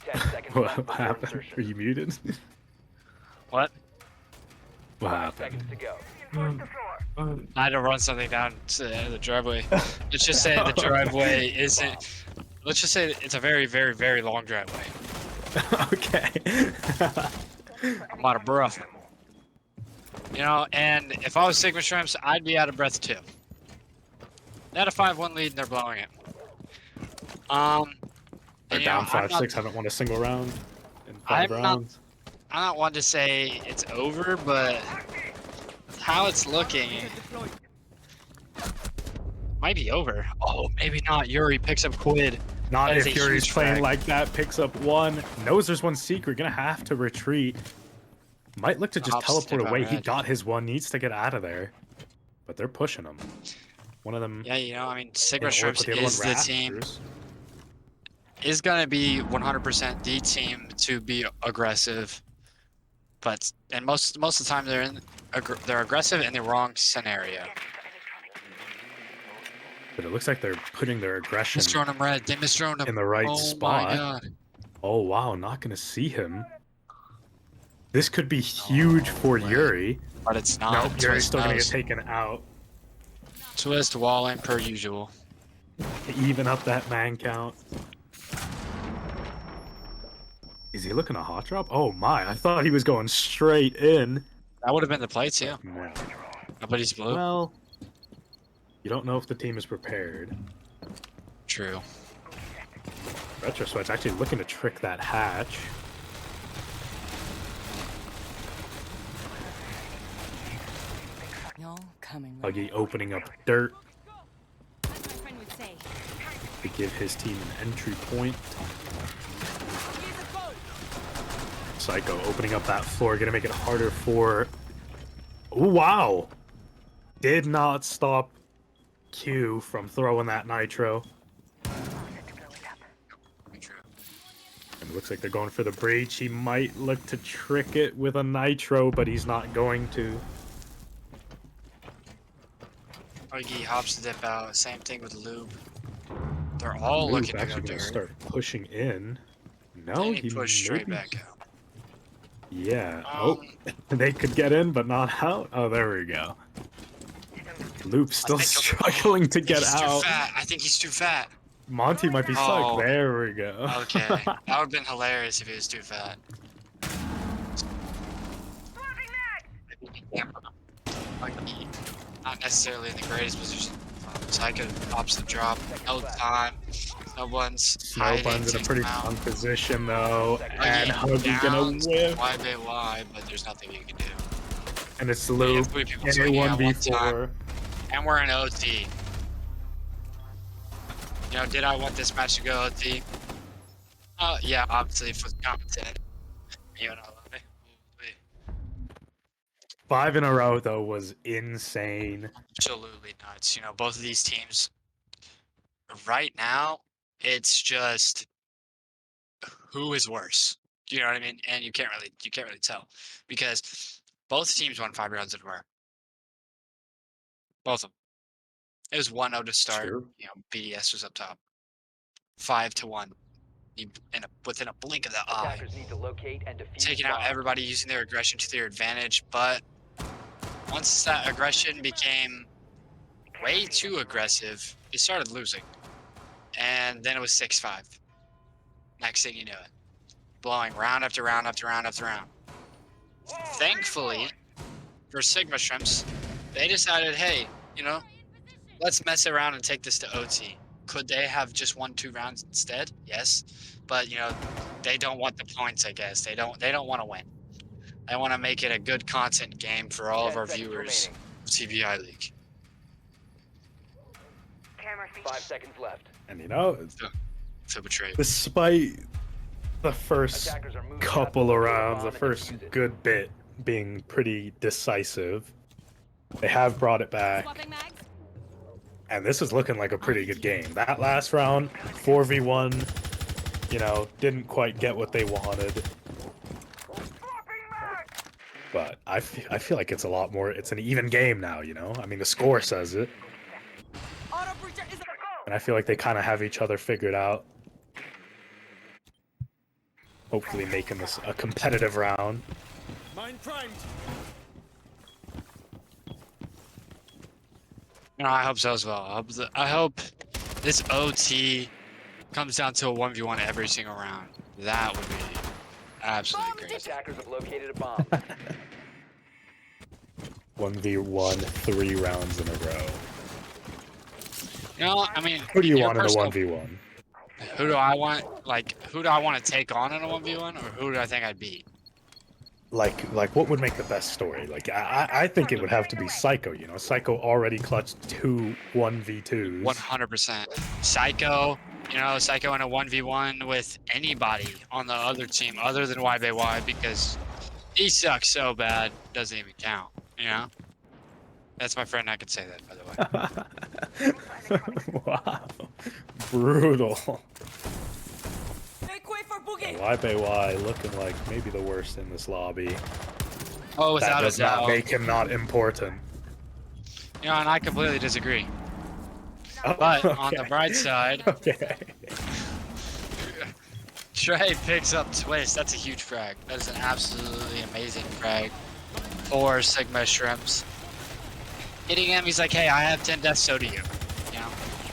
10 seconds What left before happened? insertion. Are you muted? What? What 5 happened? seconds to go. I had to run something down to the end of the driveway. Let's just say the driveway isn't. Let's just say it's a very, very, very long driveway. Okay. I'm out of breath. You know, and if I was Sigma Shrimps, I'd be out of breath too. They had a 5-1 lead and they're blowing it. They're And, down I'm 5-6. Haven't won a single round in 5 I'm not- rounds. I'm not one to say it's over, but how it's looking might be over. Oh, maybe not. Yuri picks up Quid. Not That is if a Yuri's huge playing frag. like that. Picks up 1. Knows there's 1 secret. Gonna have to retreat. Might look to just Hops teleport step away. out He red. got his 1. Needs to get out of there. But they're pushing him. One of them. Yeah, you know, I mean, in Sigma orc Strips with the other one is the team. Raptors. Is going to be 100% the team to be aggressive. But and most of the time they're aggressive in the wrong scenario. But it looks like they're putting their aggression Misthrown him red. They misthrown him. in the right Oh spot. my god. Oh wow, not gonna see him. This could be huge for red. Yuri. But it's not. Nope, Yuri's Twist still gonna get knows. taken out. Twist walling per usual. To even up that man count. Is he looking a hot drop? Oh my, I thought he was going straight in. That would have been the play too. No. Nobody's blue. Well, you don't know if the team is prepared. True. Retro Sweat's actually looking to trick that hatch. Y'all coming. Huggy opening up dirt As my friend would say. to give his team an entry point. Psycho opening up that floor, gonna make it harder for... Ooh, wow! Did not stop Q from throwing that nitro. True. And it looks like they're going for the breach. He might look to trick it with a nitro, but he's not going to. Huggy hops to dip out. Same thing with Lube. They're all Luke looking to go actually gonna dirt. start pushing in. No, Then he he pushed straight maybe- back out. Yeah. Oh, Um, they could get in, but not out. Oh, there we go. Loop's still struggling to get He's out. too fat. I think he's too fat. Monty might be stuck. Oh. There we go. Okay. That would have been hilarious if he was too fat. Huggy, not necessarily in the greatest position. Psycho pops the drop. No time. No one's hiding. Snowbun's in a takes pretty him out. strong position though, and Huggy Huggy's gonna downs, whip. YBY, but there's nothing you can do. And it's You Loop have three people in a swinging at one time. 1v4. And we're in OT. You know, did I want this match to go OT? Yeah, obviously for the content. You know, 5 in a row though was insane. absolutely nuts. You know, both of these teams right now, it's just who is worse. You know what I mean? And you can't really tell because both teams won 5 rounds in a row. Both of them. It was 1-0 to start. True. You know, BDS was up top. 5-1. Within a blink of the eye. Attackers need to locate and defuse Taking out bombs. everybody using their aggression to their advantage, but once that aggression became way too aggressive, they started losing. And then it was 6-5. Next thing you knew it. Blowing round after round after round after round. Thankfully, for Sigma Shrimps, they decided, hey, you know, let's mess around and take this to OT. Could they have just won 2 rounds instead? Yes. But, you know, they don't want the points, I guess. They don't want to win. They want to make it a good content game for all of 10 our seconds viewers of CBI League. Camera feed. 5 seconds left. And you know, Feel betrayed. despite the first Attackers are moving couple up of to the rounds, the bomb and first defuse it. good bit being pretty decisive, they have brought it back. Swapping mags. And this is looking like a pretty good game. That last round, 4v1, you know, didn't quite get what they wanted. But I feel like it's a lot more, it's an even game now, you know? I mean, the score says it. And I feel like they kind of have each other figured out. Hopefully making this a competitive round. Mine primed. You know, I hope so as well. I hope this OT comes down to a 1v1 every single round. That would be absolutely crazy. Attackers have located a bomb. 1v1, 3 rounds in a row. You know, I mean, Who do you your want in a personal- 1v1? Who do I want? Like, who do I want to take on in a 1v1, or who do I think I'd beat? Like what would make the best story? Like I think it would have to be Psycho. You know, Psycho already clutched 2 1v2s. 100%. Psycho, you know, Psycho in a 1v1 with anybody on the other team other than YBY because he sucks so bad, doesn't even count, you know? That's my friend, I could say that, by the way. Wow, brutal. Make way for Boogie! YBY looking like maybe the worst in this lobby. Oh, That without a does not doubt. make him not important. You know, and I completely disagree. Oh, But on the okay. bright side, Okay. Trey picks up Twist. That's a huge frag. That is an absolutely amazing frag for Sigma Shrimps. Hitting him, he's like, hey, I have 10 deaths, so do you. You know,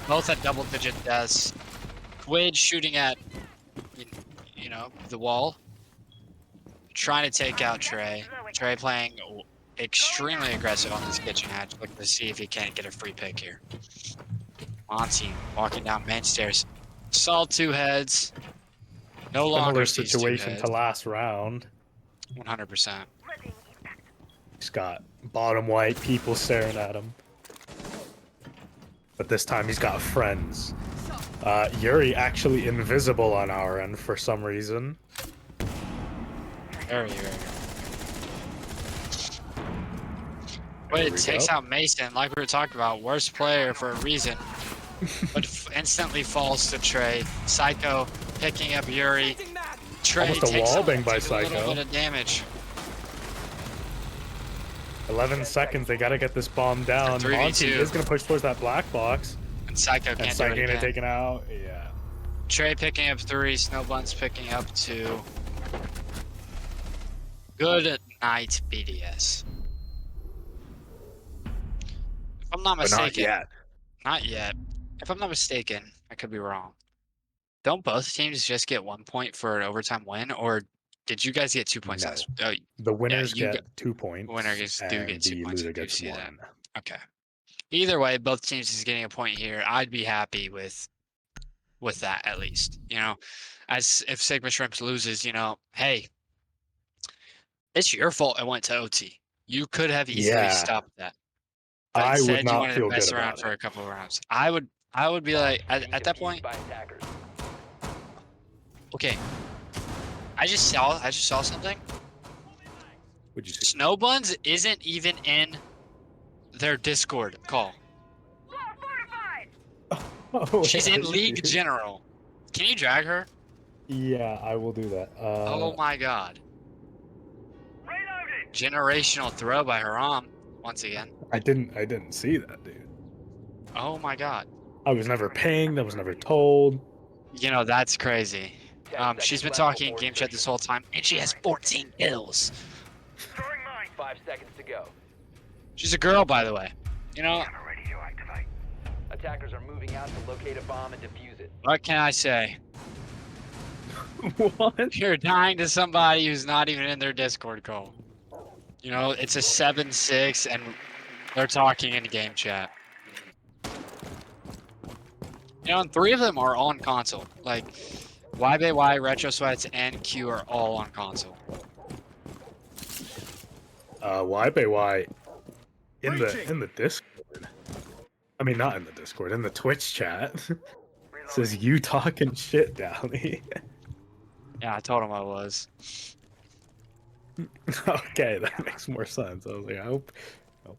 both at double-digit deaths. Quid shooting at, you know, the wall. Trying to take out Trey. Trey playing extremely aggressive on this kitchen hatch, looking to see if he can't get a free pick here. Monty walking down main stairs. Saw 2 heads. No longer Similar sees 2 situation heads. to last round. 100%. He's got bottom white people staring at him. But this time he's got friends. Yuri actually invisible on our end for some reason. Very. There But it we takes go. out Mason, like we were talking about, worst player for a reason. But instantly falls to Trey. Psycho picking up Yuri. Trey Almost a takes wall a bang by little Psycho. bit of damage. 11 seconds, they gotta get this bomb down. 3v2. Monty is gonna push towards that black box. And Psycho And can't do Psycho it gonna again. taken out. Yeah. Trey picking up 3, Snowbun's picking up 2. Good night, BDS. If I'm not But mistaken, not yet. Not yet. If I'm not mistaken, I could be wrong. Don't both teams just get 1 point for an overtime win, or did you guys get 2 points No. last? Oh, The winners you get 2 points. winners do and get 2 the points, I loser do gets see 1. that. okay. Either way, both teams is getting a point here. I'd be happy with that at least. You know, as if Sigma Shrimps loses, you know, hey, it's your fault it went to OT. You could have easily Yeah. stopped that. But I would instead, you not wanted to feel mess good around about for it. a couple of rounds. I would be like, at that Defused point, by attackers. okay. I just saw something. What'd you see? Snowbuns isn't even in their Discord call. Oh, She's yeah, in League dude. General. Can you drag her? Yeah, I will do that. Oh my god. Generational throw by Haram once again. I didn't see that, dude. Oh my god. I was never pinged. I was never told. You know, that's crazy. 10 She's seconds been left talking in before game chat this insertion. whole time, and she has 14 kills. 5 seconds to go. She's a girl, by the way. You know, Attackers are moving out to locate a bomb and defuse it. what can I say? What? You're dying to somebody who's not even in their Discord call. You know, it's a 7-6, and they're talking in game chat. You know, and 3 of them are on console. Like, YBY, Retro Sweats, and Q are all on console. YBY in the Discord. I mean, not in the Discord, in the Twitch chat. Says you talking shit, Dally. Yeah, I told him I was. Okay, that makes more sense. I was like, I hope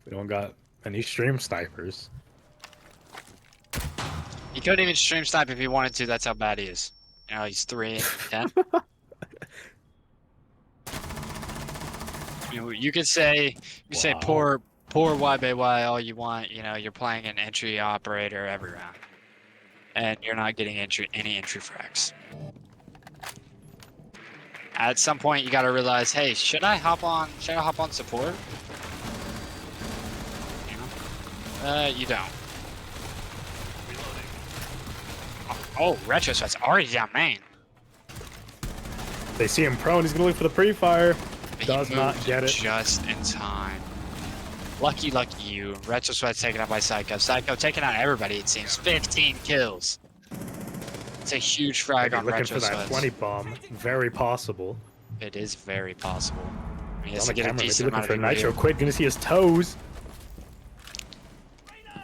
we don't got any stream snipers. He couldn't even stream snipe if he wanted to. That's how bad he is. You know, he's 3 and 10. You could say Wow. poor YBY all you want. You know, you're playing an entry operator every round, and you're not getting any entry frags. At some point, you got to realize, hey, should I hop on support? You know, you don't. Oh, Retro Sweat's already down main. They see him prone. He's gonna look for the pre-fire. He Does not moved get it. just in time. Lucky you. Retro Sweat's taken out by Psycho. Psycho taking out everybody, it seems. 15 kills. It's a huge frag Maybe on looking Retro for that Sweats. 20 bomb. Very possible. It is very possible. I mean, He's this on the will get a camera. Maybe decent looking amount for of people Nitro. here. Quid. Gonna see his toes.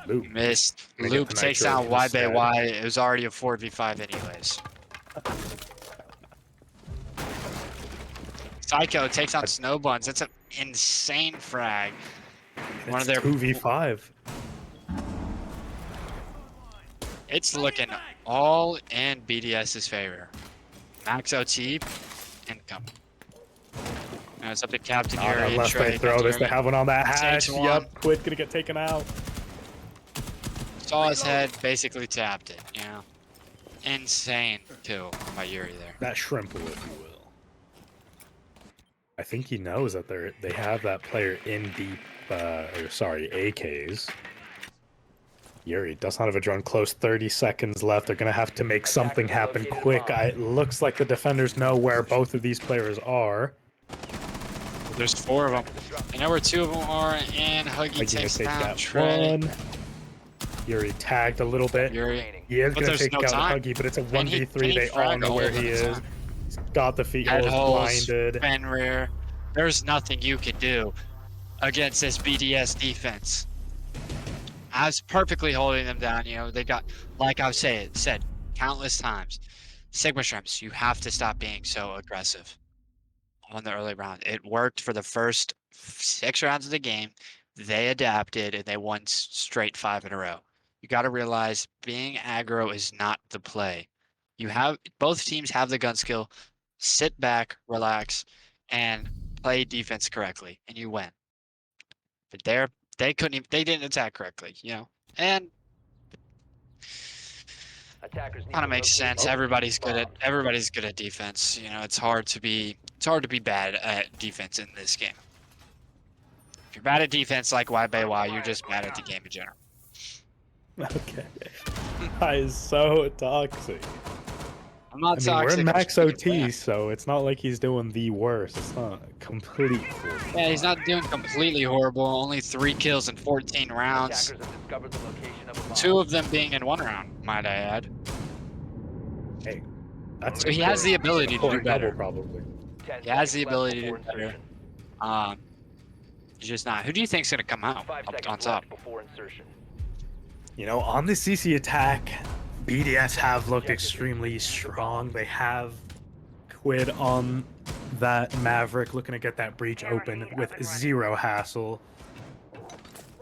Loop. Missed. Gonna get Loop the takes Nitro out instead. YBY. It was already a 4v5 anyways. Psycho takes out Snow Buns. That's an insane frag. One of their 2v5. It's looking all in BDS's favor. Max OT, income. Now it's up to Captain Yuri. Unless they throw this, they have one on that hash. Takes one. Yup, Quid gonna get taken out. Saw his head, basically tapped it, you know. Insane kill by Yuri there. That shrimp, if you will. I think he knows that they have that player in deep, AKs. Yuri does not have a drone close. 30 seconds left. They're gonna have to make something happen quick. It looks like the defenders know where both of these players are. There's 4 of them. I know where 2 of them are, and Huggy Huggy takes gonna take down that Trey. one. Yuri tagged a little bit. Yuri. He is But gonna there's take no out time. Huggy, but it's a And he 1v3. They all fragged know all where of them he at is. the time. He's got the feet Head holes holes, blinded. Ben rear. There's nothing you can do against this BDS defense. I was perfectly holding them down. You know, they got, like I've said countless times, Sigma Shrimps, you have to stop being so aggressive on the early round. It worked for the first 6 rounds of the game. They adapted and they won straight 5 in a row. You got to realize being aggro is not the play. Both teams have the gun skill. Sit back, relax, and play defense correctly, and you win. But they didn't attack correctly, you know. And Attackers need kind to of makes locate sense. and Everybody's defuse good at defense. You know, it's hard to be bad at defense in this game. If you're bad at defense like YBY, you're just bad at the game in general. Okay. That is so toxic. I'm not I mean, we're toxic. in I'm max just being OT, bad. so it's not like he's doing the worst. It's not complete. Yeah, he's not doing completely horrible. Only 3 kills in 14 rounds. Attackers have discovered the location of a bomb. 2 of them being in 1 round, might I add. Hey, that's So he has the ability to do double, better. probably. 10 He has seconds the left ability to before do better. insertion. He's just not. Who do you think's gonna come out 5 up seconds on top? left before insertion. You know, on the CC attack, BDS have looked extremely strong. They have Quid on that Maverick, looking to get that breach open with 0 hassle.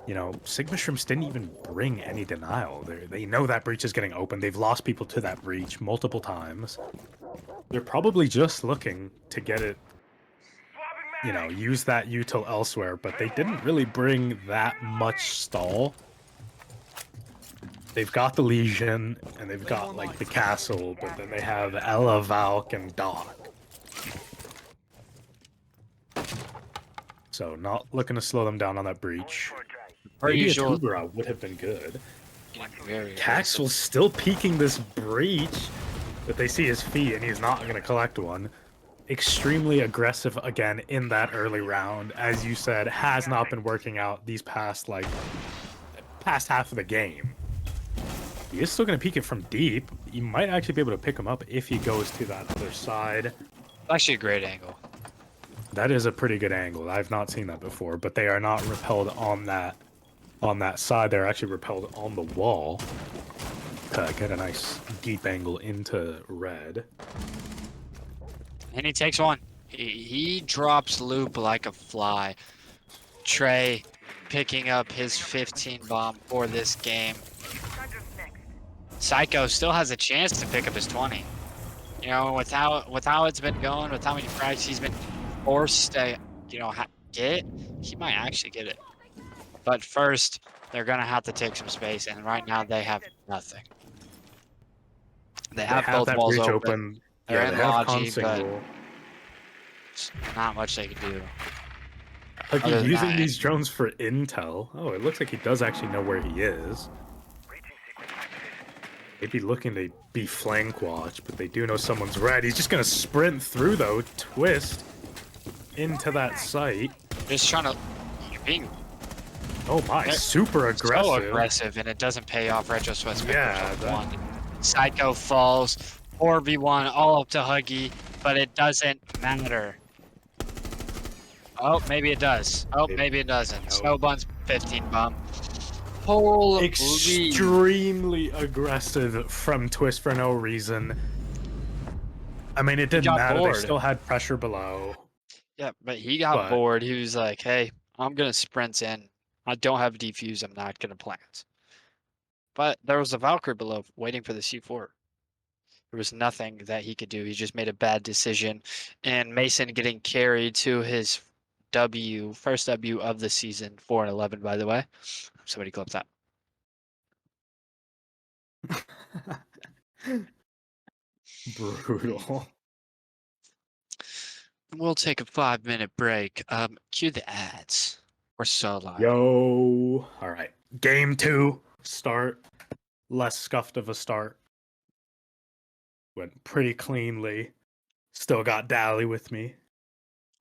You know, Sigma Shrimps didn't even bring any denial. They know that breach is getting open. They've lost people to that breach multiple times. They're probably just looking to get it, you know, use that util elsewhere, but they didn't really bring that much stall. They've got the Legion, and they've got, like, the Castle, but then they have Ella, Valk, and Doc. So, not looking to slow them down on that breach. Per Maybe usual. a Tugara would have been good. Very Caxwell's still peeking this breach, but they see his feet, and he's not going to collect one. Extremely aggressive again in that early round. As you said, has not been working out these past half of the game. He is still going to peek it from deep. You might actually be able to pick him up if he goes to that other side. Actually, a great angle. That is a pretty good angle. I've not seen that before, but they are not repelled on that side. They're actually repelled on the wall to get a nice deep angle into red. And he takes one. He drops Loop like a fly. Trey picking up his 15 bomb for this game. Psycho still has a chance to pick up his 20. You know, with how it's been going, with how many frags he's been forced to, you know, get, he might actually get it. But first, they're gonna have to take some space, and right now they have nothing. They have both that walls breach open. They're Yeah, in they have con Logi, but single. not much they can do. Like other he's than using that- these drones for intel. Oh, it looks like he does actually know where he is. Maybe looking to be flank watch, but they do know someone's red. He's just gonna sprint through though, twist into that site. Just trying to. You're being Oh my, They're super aggressive. So aggressive, and it doesn't pay off. Retro Sweats Yeah, one. Psycho falls, 4v1, all up to Huggy, but it doesn't matter. Oh, maybe it does. Oh, maybe it doesn't. Nope. Snowbun's 15 bomb. Holy. Extremely aggressive from Twist for no reason. I mean, it didn't got matter. bored. They still had pressure below. Yeah, but he got bored. He was like, hey, I'm going to sprint in. I don't have defuse. I'm not going to plant. But there was a Valkyrie below waiting for the C4. There was nothing that he could do. He just made a bad decision. And Mason getting carried to his first W of the season, 4-11, by the way. Somebody clip that. Brutal. We'll take a 5-minute break. Cue the ads. We're so live. Yo. All right. Game 2. Start. Less scuffed of a start. Went pretty cleanly. Still got Dally with me.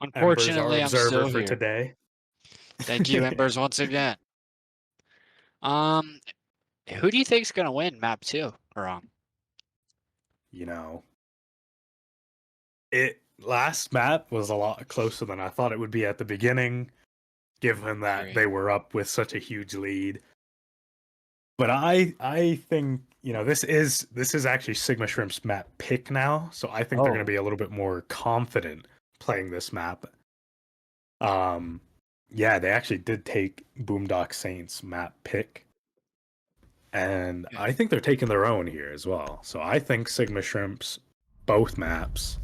Unfortunately, I'm Ember's our observer still for here. today. Thank you, Embers, once again. Who do you think's gonna win map 2? You know, last map was a lot closer than I thought it would be at the beginning, given that they were up with such a huge lead. But I think, you know, this is actually Sigma Shrimp's map pick now, so I think they're going to be a little bit more confident playing this map. Yeah, they actually did take BoomDocSaints map pick, and I think they're taking their own here as well. So I think Sigma Shrimp's both maps.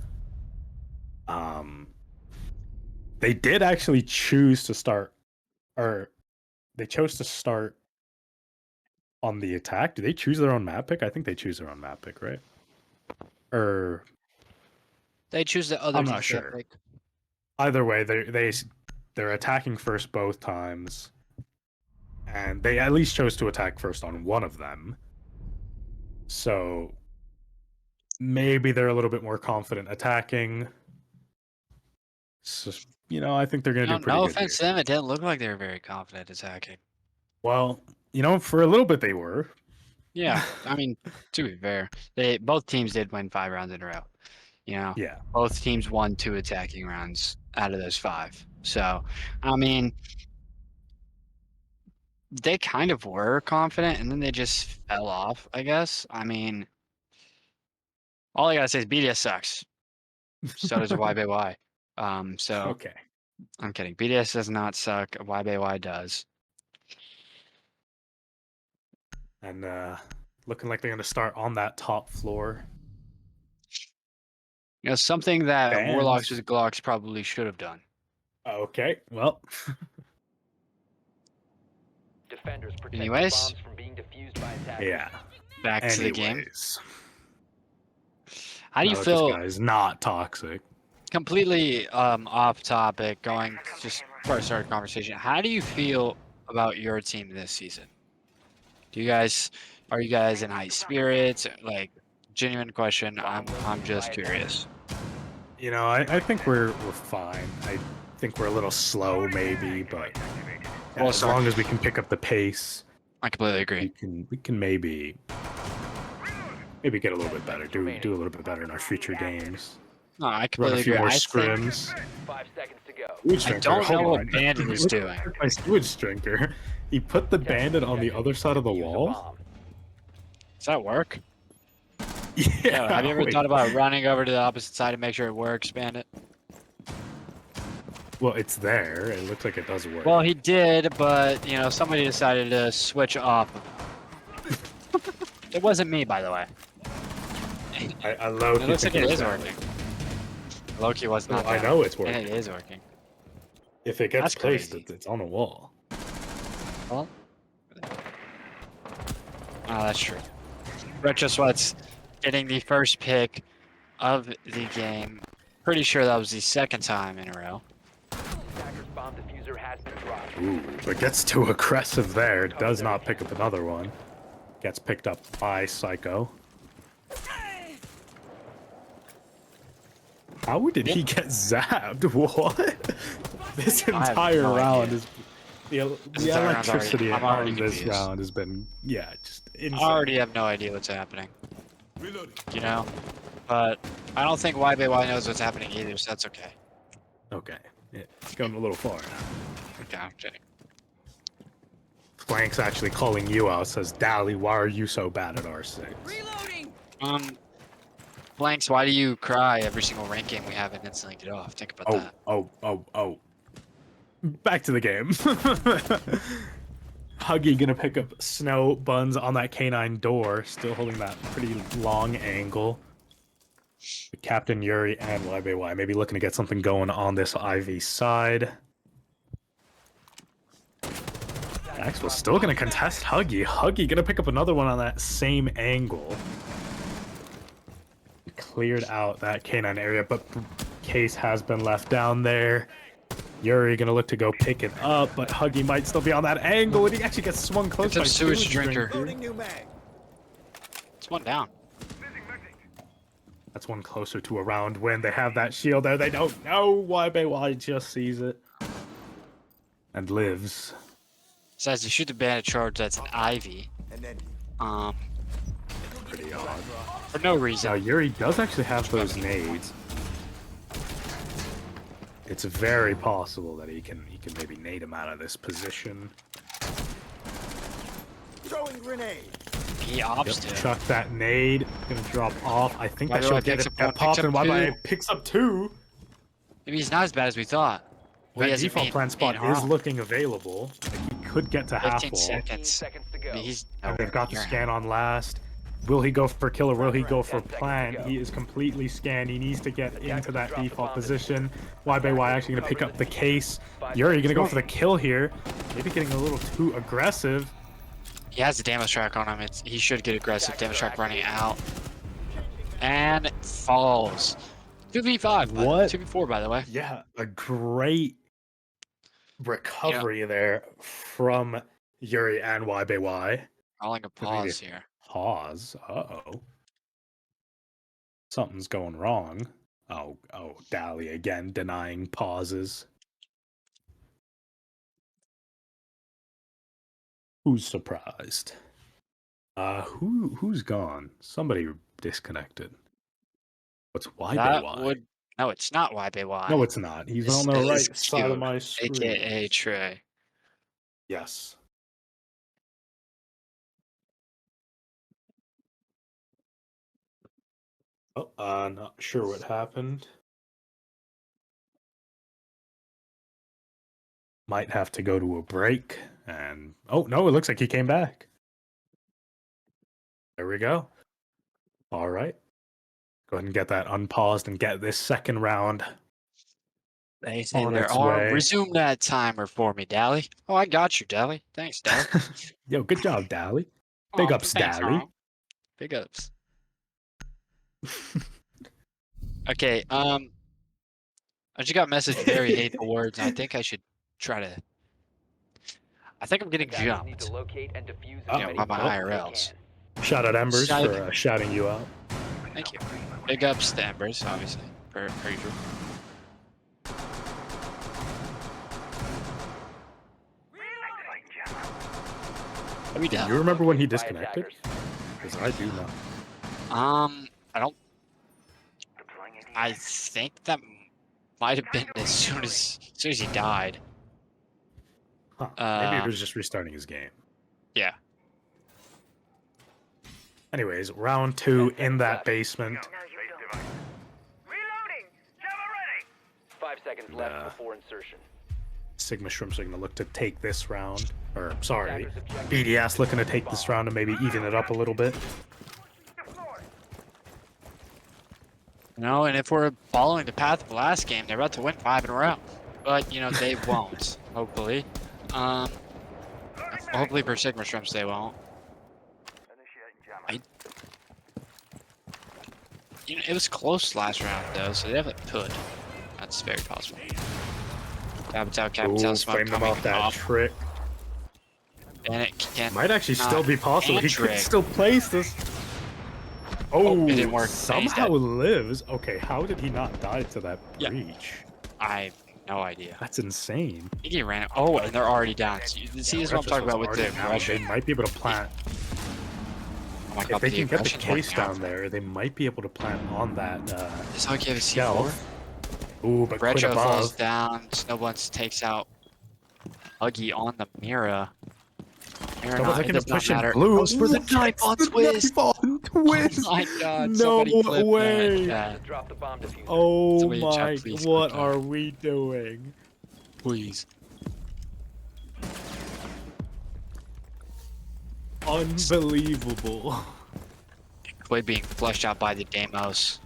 They did actually choose to start, or they chose to start on the attack. Do they choose their own map pick? I think they choose their own map pick, right? Or They choose the other. I'm not sure. Pick. Either way, they're attacking first both times, and they at least chose to attack first on one of them. So maybe they're a little bit more confident attacking. So, you know, I think they're going to do pretty good. No offense to them, it didn't look like they were very confident attacking. Well, you know, for a little bit they were. Yeah, I mean, to be fair, both teams did win 5 rounds in a row. You know, Yeah. Both teams won 2 attacking rounds out of those 5. So, I mean, they kind of were confident, and then they just fell off, I guess. I mean, all I gotta say is BDS sucks. So does YBY. So Okay. I'm kidding. BDS does not suck. YBY does. And looking like they're going to start on that top floor. You know, something that Bands. Warlocks with Glocks probably should have done. Okay, well. Defenders protect Anyways. bombs from being defused by attackers. Yeah. Back to the game. How do you Now that feel? This guy's not toxic. Completely off topic, going just before I start a conversation. How do you feel about your team this season? Are you guys in high spirits? Like, genuine question. I'm just curious. You know, I think we're fine. I think we're a little slow, maybe, but as long as we can pick up the pace, I completely agree. we can maybe get a little bit better. Do a little bit better in our future games. No, I Run completely a few agree. more I think, scrims. 5 seconds to go. I don't know what Bandit is doing. My sewage drinker. He put the bandit on the other side of the wall. Does that work? Yeah. Have you ever thought about running over to the opposite side to make sure it works, Bandit? Well, it's there. It looks like it does work. Well, he did, but, you know, somebody decided to switch off. It wasn't me, by the way. I love It looks like it is working. Loki was not. I know it's working. And it is working. If it gets That's placed, crazy. it's on a wall. Well, that's true. Retro Sweats getting the first pick of the game. Pretty sure that was the second time in a row. Attacker's bomb diffuser has been dropped. Ooh, but gets too aggressive there. Does not pick up another one. Gets picked up by Psycho. How did he get zapped? What? This entire round is The electricity I'm already on this confused. round has been, just I insane. already have no idea what's happening. You know? But I don't think YBY knows what's happening either, so that's okay. Okay, it's going a little far now. Okay. Flank's actually calling you out, says, Dally, why are you so bad at R6? Reloading. Blanks, why do you cry every single rank game we have and instantly get off? Think about that. Oh. Back to the game. Huggy gonna pick up Snow Buns on that canine door, still holding that pretty long angle. Captain Yuri and YBY maybe looking to get something going on this IV side. Maxwell still gonna contest Huggy. Huggy gonna pick up another one on that same angle. Cleared out that canine area, but Case has been left down there. Yuri gonna look to go pick it up, but Huggy might still be on that angle, and he actually gets swung close by Sewage Drinker. Mag. It's one down. That's one closer to a round win. They have that shield there. They don't know. YBY just sees it and lives. Says you shoot the bandit charge. That's an Ivy. Pretty odd. For no reason. Now Yuri does actually have those nades. It's very possible that he can maybe nade him out of this position. Throwing grenade. He opts to. Chuck that nade. Gonna drop off. I think that YBY should get picks it up one, popped, picks and up YBY two. picks up 2. Maybe he's not as bad as we thought. Well, he That hasn't default made- plan spot made is harm. looking available. Like he could get to half 15 wall. seconds. Seconds to go. I mean, he's And they've got the nowhere scan on last. Will he go for kill or will he go for 10 seconds plant? to go. He is completely scanned. He needs to get into that drop the default bomb. position. YBY actually gonna pick up the case. Yuri gonna go for the kill here. Maybe getting a little too aggressive. He has the damage track on him. He should get aggressive. Damage track running out. And it falls. 2v5. What? 2v4, by the way. Yeah, a great recovery there from Yuri and YBY. Calling a pause here. Pause. Uh-oh. Something's going wrong. Oh, Dally again denying pauses. Who's surprised? Who's gone? Somebody disconnected. What's YBY? That would... No, it's not YBY. No, it's not. He's This on the is right side of Cube, my screen. AKA Trey. Yes. Oh, not sure what happened. Might have to go to a break. And oh no, it looks like he came back. There we go. All right. Go ahead and get that unpaused and get this second round. They say On they're its all way. resume that timer for me, Dally. Oh, I got you, Dally. Thanks, Dally. Yo, good job, Dally. Big Oh, ups, thanks, Dally. Ron. Big ups. Okay, I just got messaged very hateful words, and I think I should try to... I think I'm getting Attackers need jumped. to locate and defuse Uh-oh. as many By my bombs as they IRLs. can. Shout out Embers Shout- for shouting you out. Thank you. Big ups to Embers, obviously, per usual. Are we done? You remember when he By disconnected? attackers. Because I do not. I don't... I think that might have been as soon as he died. Huh. Maybe it was just restarting his game. Yeah. Anyways, round 2 in that basement. No, you don't. Reloading! Jammer ready! 5 seconds left Nah. before insertion. Sigma Shrimps are going to look to take this round. Or, sorry, BDS looking to take this round and maybe even it up a little bit. No, and if we're following the path of the last game, they're about to win 5 in a row. But, you know, they won't, hopefully. Hopefully for Sigma Shrimps they won't. You know, it was close last round, though, so they definitely could. That's very possible. Capital, Ooh, smoke flamed him coming off that up. trick. And it can... Might actually still be possible. He could trick. still place this. Oh, it didn't work. Somehow lives. Okay, how did he not die to that Yeah. breach? I no idea. That's insane. I think he ran. Oh, and they're already down. So see, this is what I'm talking about with the Already down. aggression. They might be able to plant. Oh my If god, they the can get the aggression case right now. down there, they might be able to plant on that This is how you have a C4. shelf. Ooh, but quit Retro falls above. down. Snowbuns takes out Huggy on the Mira. Mira Snowbuns not, it looking to does not push in matter. blue. Goes for the Ooh, knife gets on the twist. knife on twist. Oh my god, No somebody clip way. that. To drop the bomb diffuser. Oh Somebody in chat, my, please what clip that. are we doing? Please. Unbelievable. Quid being flushed out by the Deimos.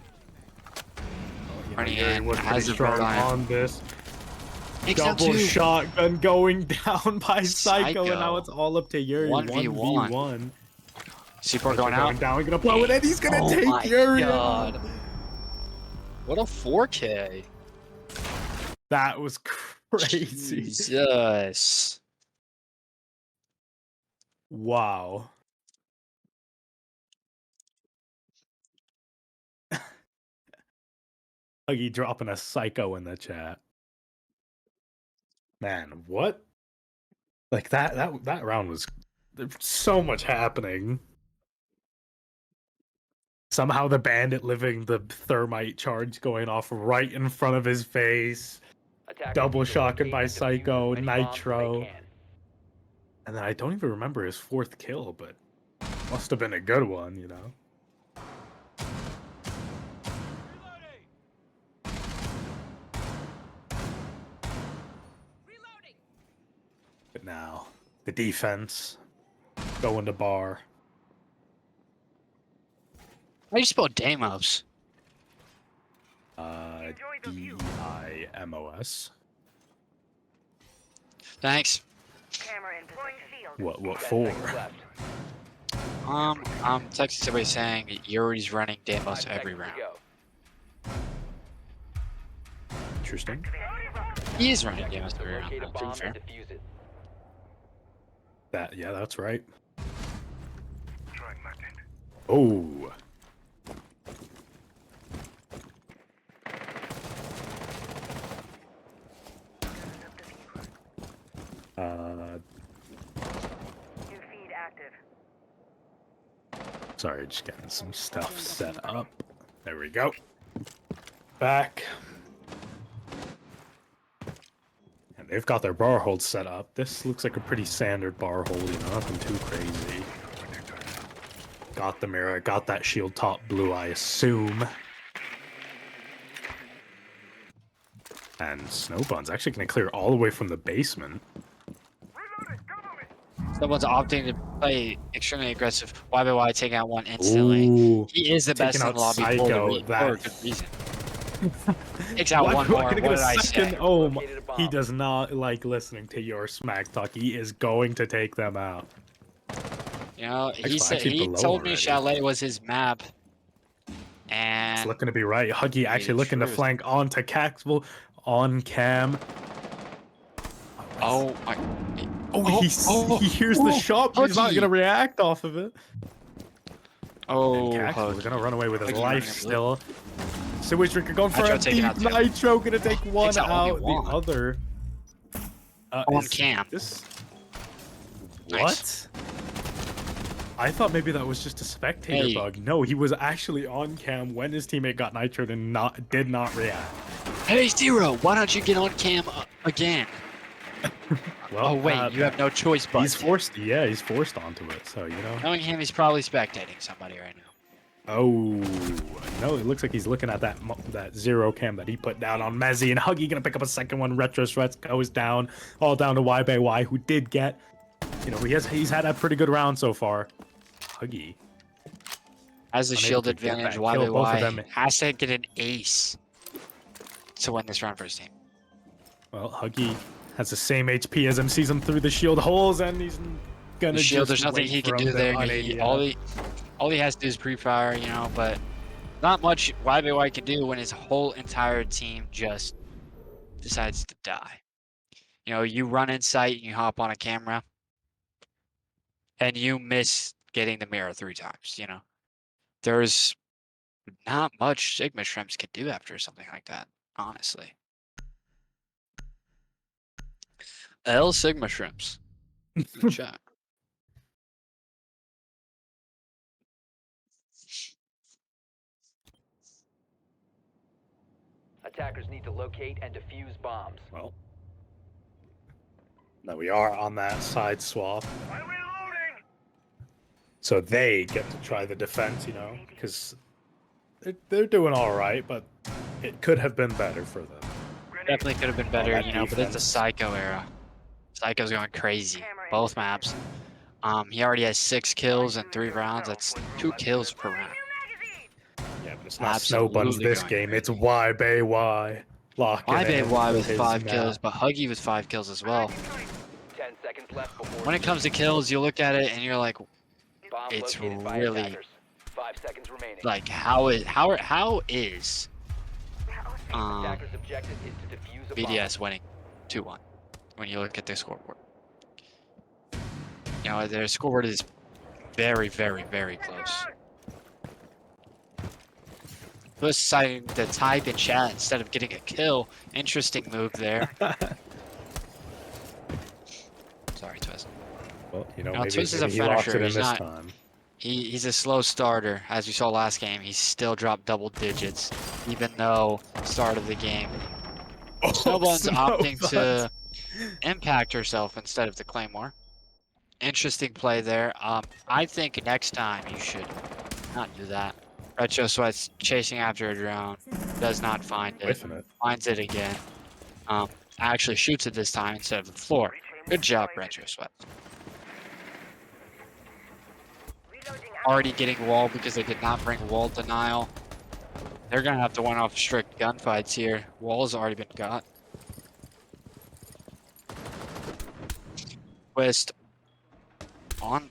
Running Yuri in, was has pretty the strong Broline. on this. Takes down Double two. shotgun going down by Psycho, and now Psycho. it's all up to Yuri. 1v1. 1v1. C4 going out. Down, gonna blow it, and he's gonna Oh take my Yuri god. out. What a 4K. That was crazy. Jesus. Wow. Huggy dropping a Psycho in the chat. Man, what? Like that round was there's so much happening. Somehow the bandit living the thermite charge going off right in front of his face. Attackers Double need to shotgun locate by and defuse Psycho, as many bombs as they Nitro. can. And then I don't even remember his 4th kill, but must have been a good one, you know. But now, the defense going to bar. How do you spell Deimos? Deimos. Thanks. Camera in position. What 10 for? seconds left. I'm texting somebody saying that Yuri's running 5 Deimos every seconds to round. go. Interesting. He is running Seconds Deimos to every round, locate a though, to be bomb fair. and defuse it. Yeah, that's right. Oh. New feed active. Sorry, just getting some stuff set up. There we go. Back. And they've got their bar hold set up. This looks like a pretty standard bar hold, you know, nothing too crazy. Got the mirror, got that shield top blue, I assume. And Snowbun's actually going to clear all the way from the basement. Someone's opting to play extremely aggressive. YBY taking out one instantly. Ooh, He is the best taking in the out lobby for, Psycho, for a good reason. Takes out one more. What did I say? Oh, he does not like listening to your smack talk. He is going to take them out. You know, he Actually, said actually he below told me already. Chalet was his map, and It's looking to be right. Huggy actually looking to truth. flank onto Caxville on cam. oh my. He hears the shot, but he's not Huggy. gonna react off of it. Oh, And Caxville is gonna run away with his Huggy life running a still. Sewage Drinker going for Nitro a taking deep out two. Nitro, gonna take one Takes out only out. one. The other. On cam. This... Nice. What? I thought maybe that was just a spectator Hey. bug. No, he was actually on cam when his teammate got nitroed and did not react. Hey, Zero, why don't you get on cam again? Well, Oh wait, you have no choice but. He's forced. Yeah, he's forced onto it. So you know. Knowing him, he's probably spectating somebody right now. Oh no! It looks like he's looking at that zero cam that he put down on Mezzy, and Huggy gonna pick up a second one. Retro Sweats goes down, all down to YBY, who did get. You know, he's had a pretty good round so far. Huggy Has the unable shield to get advantage. that kill, both of YBY them. has to get an ace to win this round for his team. Well, Huggy has the same HP as him, sees him through the shield holes, and he's gonna The shield, just there's nothing wait he can for do him to there. un-AD. All he has to do is pre-fire, you know, but not much YBY can do when his whole entire team just decides to die. You know, you run in sight and you hop on a camera and you miss getting the mirror 3 times, you know. There's not much Sigma Shrimps can do after something like that, honestly. L Sigma shrimps. Chat. Attackers need to locate and defuse bombs. Well, now we are on that side swap, I'm reloading. so they get to try the defense, you know, because they're doing all right, but it could have been better for them. Definitely could have been better, that you know, but it's a defense. Psycho era. Psycho's going crazy. Both maps. He already has 6 kills in 3 rounds. That's 2 kills per round. Yeah, but it's not Absolutely Snow Buns this going game. crazy. It's YBY. Locking in YBY for with his 5 map. kills, but Huggy with 5 kills as well. 10 seconds left before When it comes to kills, you look at it and you're like, bomb it's located by really attackers. 5 seconds remaining. like how is Attackers' objective is to defuse a bomb. BDS winning 2-1 when you look at their scoreboard. You know, their scoreboard is very, very, very close. Twist deciding to type in chat instead of getting a kill. Interesting move there. Sorry, Twist. Well, you know, No, maybe, Twist is a maybe he locked finisher. it in He's this not- time. He's a slow starter, as we saw last game. He still dropped double digits, even though start of the game. Snowball's opting to impact herself instead of the Claymore. Interesting play there. I think next time you should not do that. Retro Sweat's chasing after a drone, does not find it, Whiffing it. finds it again. Actually shoots it this time instead of the floor. Good job, Retro Sweat. Already getting wall because they did not bring wall denial. They're gonna have to win off strict gunfights here. Wall's already been got. Twist on.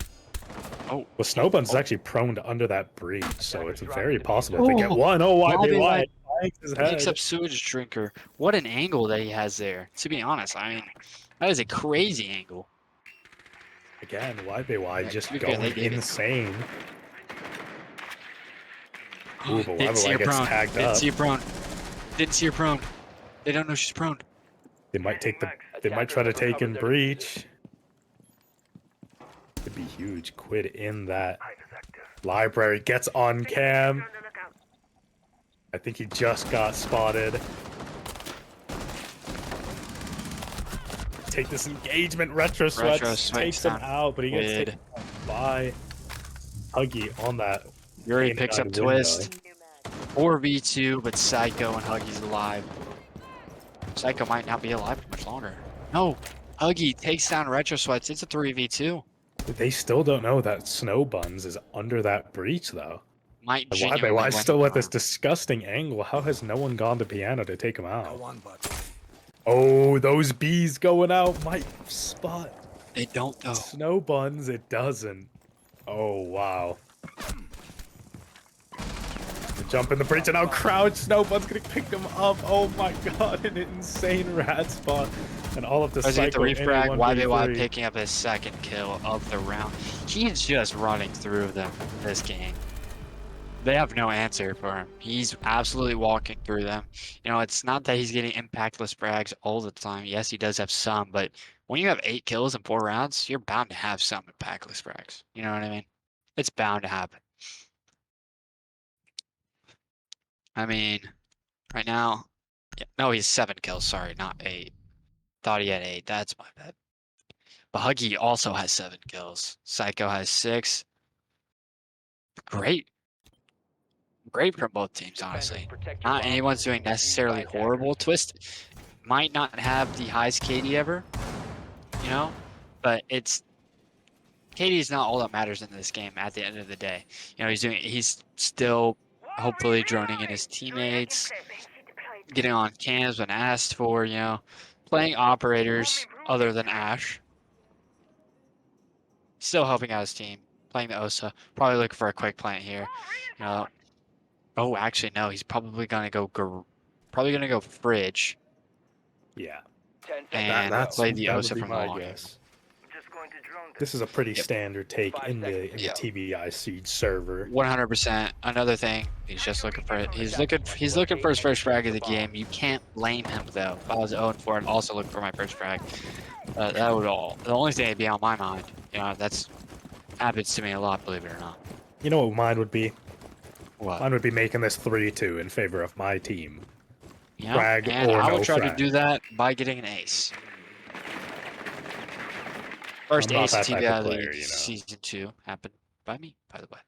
Oh, Well, Snowbuns is actually prone to under that breach, so it's very possible to get Oh, one. Oh, YBY YBY. His picks head. up sewage drinker. What an angle that he has there. To be honest, I mean, that is a crazy angle. Again, YBY Yeah, just to be fair, they going gave it. insane. Ooh, but Didn't see YBY her gets prone. tagged Didn't up. see her prone. Didn't see her prone. They don't know she's prone. They might take the. They might try to take in breach. Could be huge. Quid in that library gets on cam. I think he just got spotted. Take this engagement. Retro Sweats takes him out, but he gets Quid. taken out by Huggy on that. Yuri painted picks up on window. Twist. 4v2, but Psycho and Huggy's alive. Psycho might not be alive for much longer. No, Huggy takes down Retro Sweats. It's a 3v2. They still don't know that Snow Buns is under that breach, though. Might And genuinely why win still the at this round. disgusting angle? How has no one gone to piano to take him out? Oh, those bees going out might spot They don't though. Snow Buns. It doesn't. Oh, wow. Jump in the breach and now crouch. Snow Buns gonna pick him up. Oh my god, an insane rat spot. And all of the As he hit the Psycho refrag, YBY NA1v3. picking up his second kill of the round. He's just running through them this game. They have no answer for him. He's absolutely walking through them. You know, it's not that he's getting impactless frags all the time. Yes, he does have some, but when you have 8 kills in 4 rounds, you're bound to have some impactless frags. You know what I mean? It's bound to happen. I mean, right now, yeah, no, he's 7 kills. Sorry, not 8. Thought he had 8. That's my bad. But Huggy also has 7 kills. Psycho has 6. Great. Great from both teams, honestly. Protect your Not bombs anyone's from doing being defused necessarily by horrible. attackers. Twist might not have the highest KD ever, you know, but it's KD is not all that matters in this game at the end of the day. You know, he's still hopefully droning in his teammates, getting on cams when asked for, you know, playing operators other than Ash. Still helping out his team, playing the OSA, probably looking for a quick plant here. You know, oh, actually no, he's probably gonna go fridge. Yeah. 10 seconds And to go. play the that would OSA be from my long. guess. Just going to drone This is a pretty Yep. standard take 5 in the seconds. Yep. TBI Siege server. 100%. Another thing, he's just looking for he's looking for his first frag of the game. You can't blame him though. If I was 0-4, I'd also look for my first frag. That would all. The only thing that'd be on my mind. You know, that's happens to me a lot, believe it or not. You know what mine would be? What? Mine would be making this 3-2 in favor of my team. You know? Frag And or I will no try frag. to do that by getting an ace. First I'm not ace that of type TV of out of player, the you know. season 2 happened by me, by the way.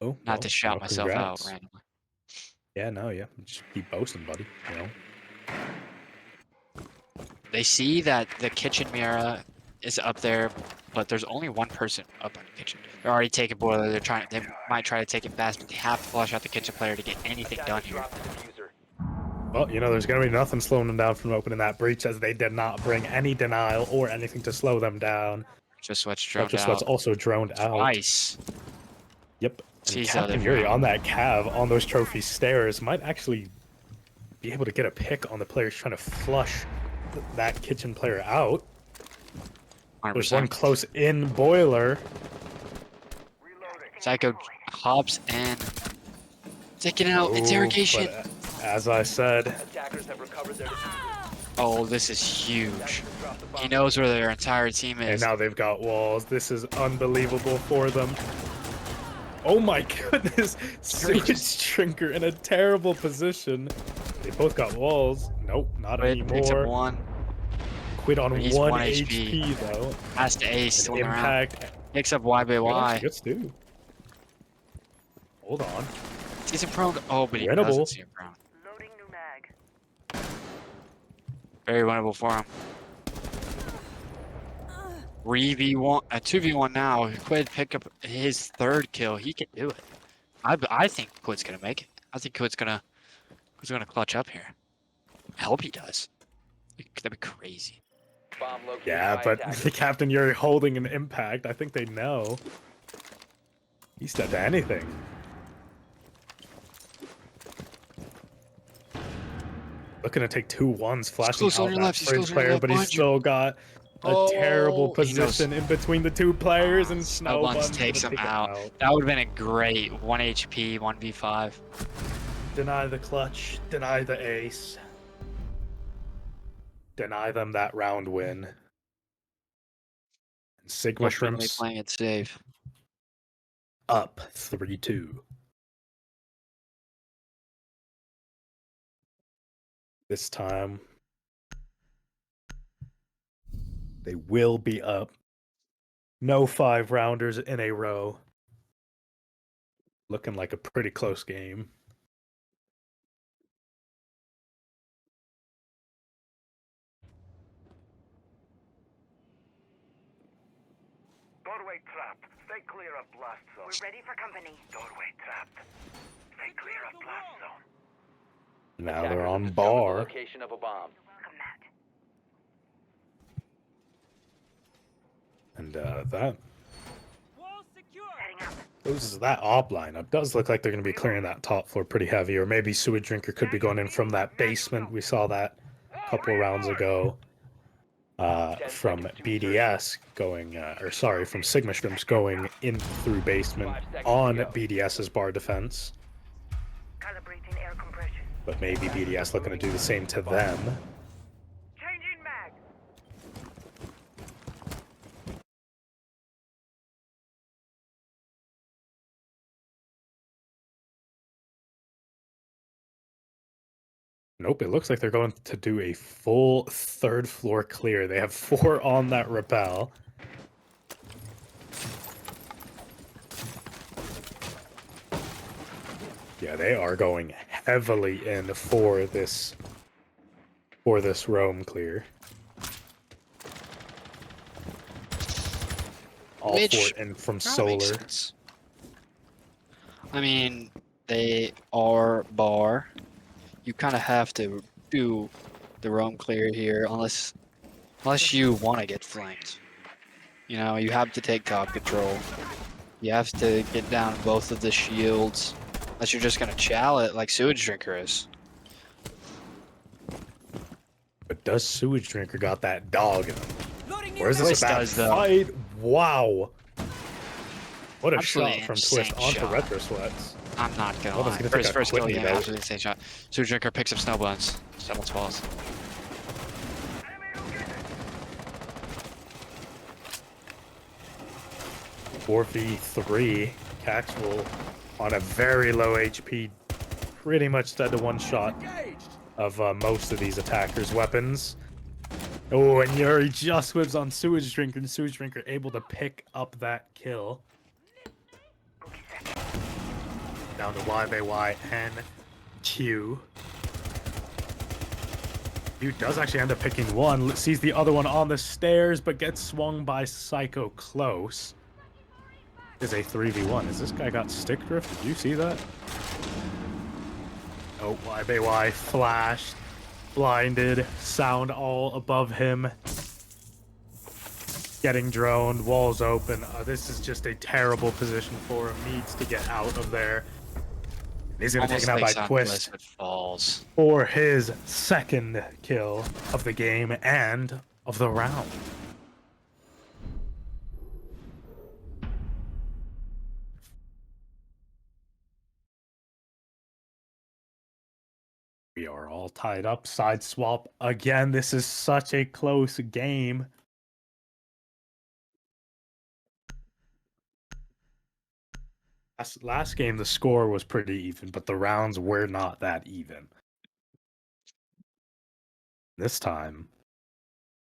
Oh, Not well, to shout myself out congrats. randomly. Yeah, no, yeah. Just keep boasting, buddy. You know. They see that the kitchen mirror is up there, but there's only one person up on the kitchen. They're already taking boiler. They might try to take it fast, but they have to flush out the kitchen player to get anything done Attackers here. dropped the diffuser. Well, you know, there's going to be nothing slowing them down from opening that breach, as they did not bring any denial or anything to slow them down. Just Sweat's droned Just Sweat's out also droned out. twice. Yep. And Sees how Captain they're Yuri down. on that cav on those trophy stairs might actually be able to get a pick on the players trying to flush that kitchen player out. There's one 100%. close in boiler. Psycho hops in. Taking out Ooh, interrogation. but as I said, Attackers have recovered their diffuser. Oh, this is huge. Attackers dropped the bomb. He knows where their entire team and is. now they've got walls. This is unbelievable for them. Oh my goodness! Sewage Drinker in a terrible position. They both got walls. Nope, not Quid picks up anymore. one. Quit on He's 1 one HP, HP. though. Has to ace. And Swing around. Impact. Picks up Y by Good, Y. good stew. Hold on. Sees him prone. Oh, but he Winnable. doesn't see him prone. Loading new mag. Very winnable for him. 3v1, 2v1 now. Quid pick up his third kill. He can do it. I think Quid's gonna make it. I think Quid's gonna clutch up here. I hope he does. That'd be crazy. Bomb located Yeah, by but attackers. the Captain Yuri holding an impact. I think they know. He's dead to anything. Looking to take 2 ones, flashing close on out your that left, he's fridge close on your player, left, but he's behind you. still got a Oh, terrible he knows. position in between the 2 players, and Snowbuns Snowbuns takes gonna him take out. That would have been a great 1 HP, 1v5. Deny the clutch, deny the ace. Deny them that round win. And Sigma Definitely Shrimps playing it safe. up 3-2. This time, they will be up. No 5-rounders in a row. Looking like a pretty close game. Doorway trapped. Stay clear of blast zone. We're ready for company. Doorway trapped. Stay clear of blast zone. Now Attackers they're have on discovered the bar. location of a bomb. Welcome, Matt. And that Setting up. closes that op lineup. Does look like they're going to be clearing that top floor pretty heavy, or maybe Sewage Drinker could be going in from that basement. We saw that a couple of rounds ago. From BDS going, or sorry, from Sigma Shrimps going in through basement on BDS's bar defense. Calibrating air compression. But maybe BDS looking to do the same to them. Changing mag. Nope, it looks like they're going to do a full 3rd floor clear. They have 4 on that rappel. Yeah, they are going heavily in for this roam clear. All Which 4 in from Kinda makes solar. sense. I mean, they are bar. You kind of have to do the roam clear here, unless you want to get flanked. You know, you have to take top control. You have to get down both of the shields, unless you're just gonna chow it like Sewage Drinker is. But does Sewage Drinker got that dog in him? Where's Twist this about does, though. fight? Wow. What a Absolutely shot from insane Twist onto shot. Retro Sweats. I'm not gonna Well, I was lie. gonna For his take a first kill, quick yeah, knee, though. absolutely insane shot. Sewage Drinker picks up Snowbuns. Someone's falls. 4v3. Caxwell on a very low HP, pretty much dead to one shot of most of these attackers' weapons. Oh, and Yuri just whips on Sewage Drinker, and Sewage Drinker able to pick up that kill. Down to YBY and Q. Q does actually end up picking one, sees the other one on the stairs, but gets swung by Psycho close. Is a 3v1. Has this guy got stick drift? Did you see that? Oh, YBY flashed, blinded, sound all above him. Getting droned, walls open. This is just a terrible position for him. Needs to get out of there. He's going to take it out by Twist falls for his second kill of the game and of the round. We are all tied up. Side swap again. This is such a close game. Last game, the score was pretty even, but the rounds were not that even. This time,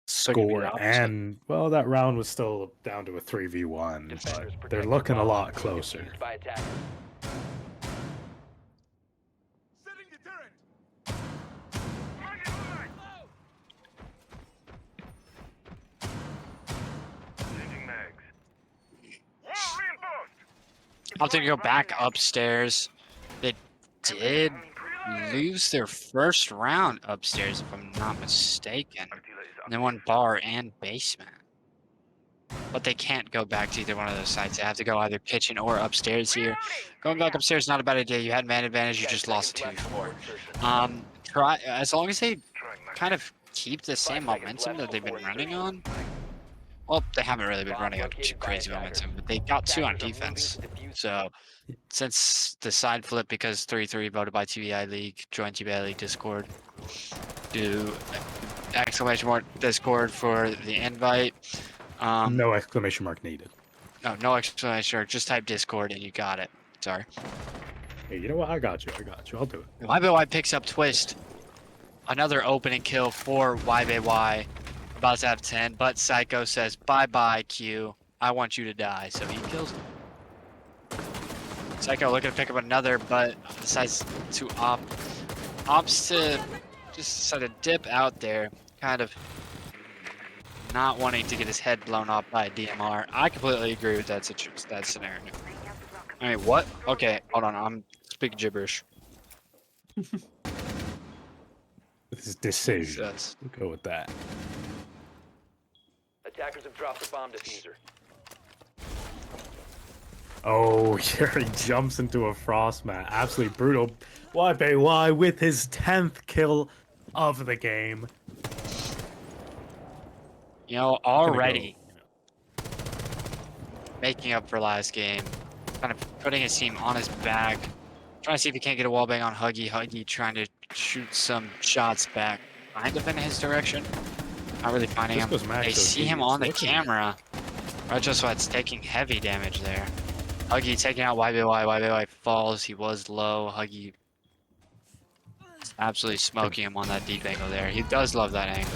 score and, well, that round was still down to a 3v1, but they're looking a lot closer. I'll take you go back upstairs. They did lose their first round upstairs, if I'm not mistaken. And they won bar and basement. But they can't go back to either one of those sites. They have to go either kitchen or upstairs here. Going back upstairs is not a bad idea. You had man advantage, you just lost a 2v4. Try as long as they kind of keep the same momentum that they've been running on. Well, they haven't really been running on too crazy momentum, but they got 2 on defense. So, since the side flip, because 3-3 voted by TBI League, join TBI League Discord, do exclamation mark Discord for the invite. No exclamation mark needed. No exclamation mark, just type Discord and you got it. Sorry. Hey, you know what? I got you. I'll do it. YBY picks up Twist. Another opening kill for YBY. About to have 10, but Psycho says, bye-bye, Q. I want you to die, so he kills him. Psycho looking to pick up another, but decides to opts to just sort of dip out there, kind of not wanting to get his head blown off by a DMR. I completely agree with that scenario. I mean, what? Okay, hold on, I'm speaking gibberish. This is decision. We'll go with that. Attackers have dropped the bomb diffuser. Oh, here he jumps into a frost mat. Absolutely brutal. YBY with his 10th kill of the game. You know, already making up for last game. Kind of putting his team on his back. Trying to see if he can't get a wallbang on Huggy. Huggy trying to shoot some shots back kind of in his direction. Not really finding him. They see him on the camera. Retro Sweat's taking heavy damage there. Huggy taking out YBY. YBY falls. He was low. Huggy absolutely smoking him on that deep angle there. He does love that angle.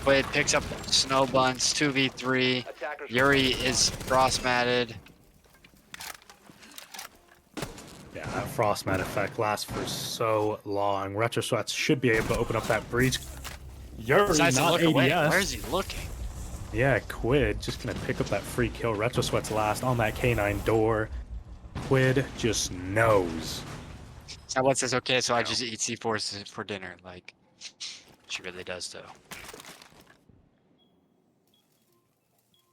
Quid picks up Snow Buns, 2v3. Yuri is frost-matted. Yeah, that frost mat effect lasts for so long. Retro Sweats should be able to open up that breach. Yuri, not ADS. Where is he looking? Yeah, Quid just gonna pick up that free kill. Retro Sweat's last on that K9 door. Quid just knows. So what says, okay, so I just eat C4s for dinner. Like, she really does, though.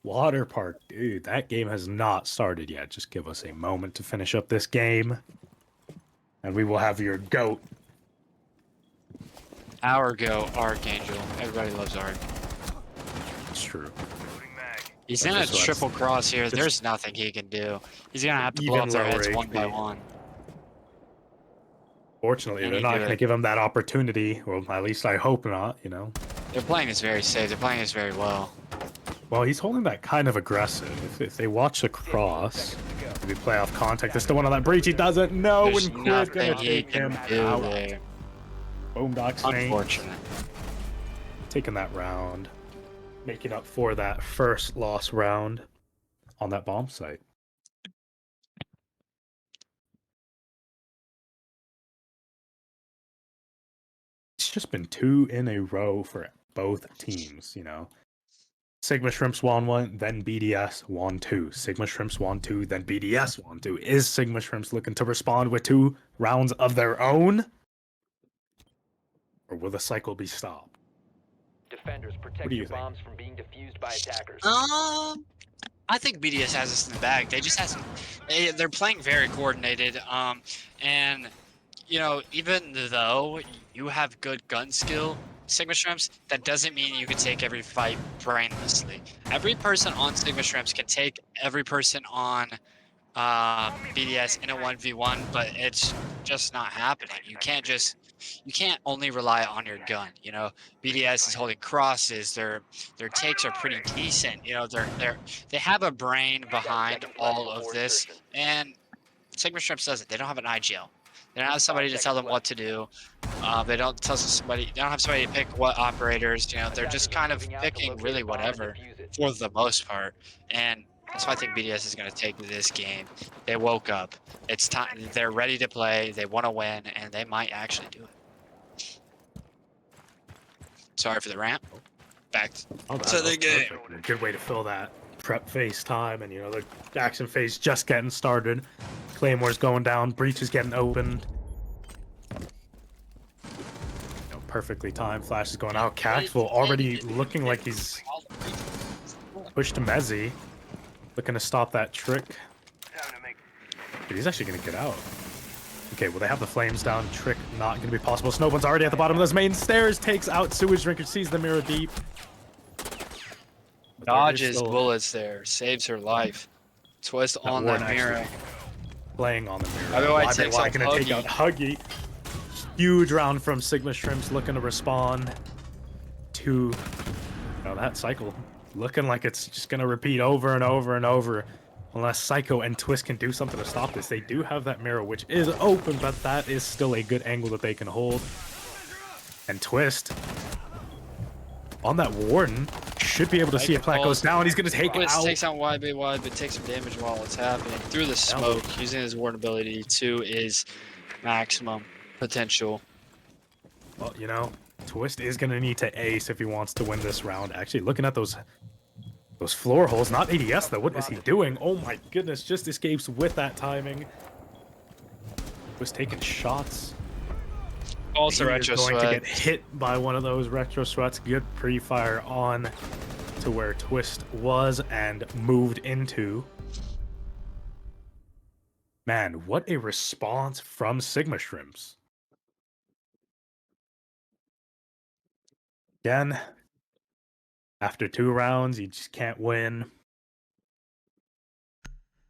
Water Park, dude, that game has not started yet. Just give us a moment to finish up this game. And we will have your GOAT. Our GOAT, Archangel. Everybody loves Arc. It's true. He's in a triple cross here. There's nothing he can do. He's gonna have to blow up their heads one by one. Fortunately, they're not going to give him that opportunity. Well, at least I hope not, you know. They're playing this very safe. They're playing this very well. Well, he's holding that kind of aggressive. If they watch the 15 cross, seconds to go. if we play off contact, there's still one on that breach. He doesn't know, There's and Quid's gonna nothing he take can him do out. there. BoomDocSaints Unfortunate. taking that round, making up for that first lost round on that bomb site. It's just been 2 in a row for both teams, you know. Sigma Shrimps won 1, then BDS won 2. Sigma Shrimps won 2, then BDS won 2. Is Sigma Shrimps looking to respond with 2 rounds of their own? Or will the cycle be stopped? Defenders, What protect do you your think? bombs from being defused by attackers. I think BDS has this in the bag. They just hasn't. They're playing very coordinated. And you know, even though you have good gun skill, Sigma Shrimps, that doesn't mean you can take every fight brainlessly. Every person on Sigma Shrimps can take every person on BDS in a 1v1, but it's just not happening. You can't only rely on your gun. You know, BDS is holding crosses. Their takes are pretty decent. You know, they have a brain behind seconds left all of before this, insertion. and Sigma Shrimps doesn't. They don't have an IGL. They don't have somebody to tell them what to do. They don't tell somebody. They don't have somebody to pick what operators. You know, they're just kind of picking really whatever for the most part. And that's why I think BDS is going to take this game. They woke up. It's time. They're ready to play. They want to win, and they might actually do it. Sorry for the rant. Back Oh, that to the was game. perfect. Good way to fill that prep phase time, and you know the action phase just getting started. Claymore's going down, breach is getting opened. You know, perfectly timed. Flash is going out. Cactful already looking like he's pushed to Mezzi, looking to stop that trick. But he's actually gonna get out. Okay, well they have the flames down. Trick not gonna be possible. Snowbone's already at the bottom of those main stairs. Takes out Sewage Drinker. Sees the mirror deep. But there is Dodges still bullets there. Saves her life. Twist that on Warden that mirror. actually playing on the mirror. Otherwise, takes Why off gonna take out Huggy? Huge round from Sigma Shrimps, looking to respond to you know, that cycle. Looking like it's just gonna repeat over and over and over. Unless Psycho and Twist can do something to stop this. They do have that mirror, which is open, but that is still a good angle that they can hold. And Twist, on that Warden, should be able to see if Plat goes down. He's going to take Twist out... takes out YBY, but takes some damage while it's happening. Through the smoke, using his Warden ability to his maximum potential. Well, you know, Twist is going to need to ace if he wants to win this round. Actually, looking at those floor holes, not ADS though. What is he doing? Oh my goodness, just escapes with that timing. Was taking shots. Also, He retro is going sweat. to get hit by one of those retro sweats. Good pre-fire on to where Twist was and moved into. Man, what a response from Sigma Shrimps. Again, after 2 rounds, you just can't win.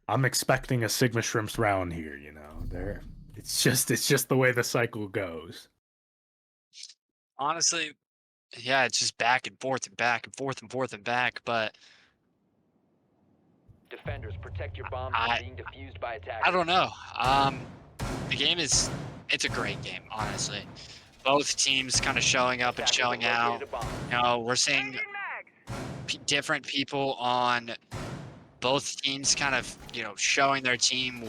I'm expecting a Sigma Shrimps round here, you know. It's just the way the cycle goes. Honestly, yeah, it's just back and forth and back and forth and forth and back. But Defenders, protect your bombs from being defused by attackers. I don't know. The game it's a great game, honestly. Both teams kind of showing up and showing out. You know, we're seeing different people on both teams kind of, you know, showing their team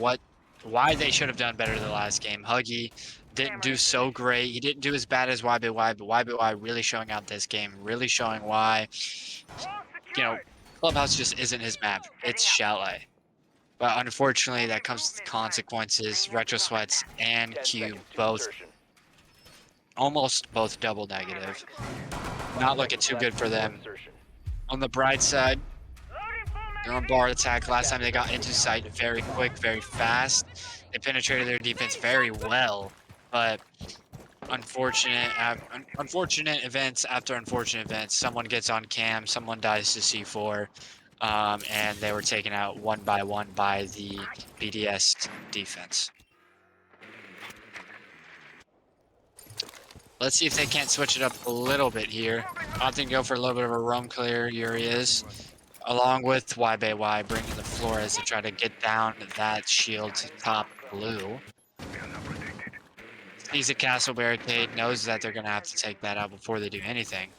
why they should have done better the last game. Huggy didn't do so great. He didn't do as bad as YBY, but YBY really showing out this game, really showing why, you know, Clubhouse just isn't his map. It's Chalet. But unfortunately, that comes with consequences. Retro Sweats and Cube both, almost both double negative. Not looking too good for them. On the bright side, they're on bar attack. Last time they got into sight very quick, very fast. They penetrated their defense very well, but unfortunate events after unfortunate events. Someone gets on cam, someone dies to C4, and they were taken out one by one by the BDS defense. Let's see if they can't switch it up a little bit here. Opting to go for a little bit of a roam clear. Here he is. Along with YBY bringing the Flores to try to get down that shield to top blue. Sees a castle barricade, knows that they're going to have to take that out before they do anything.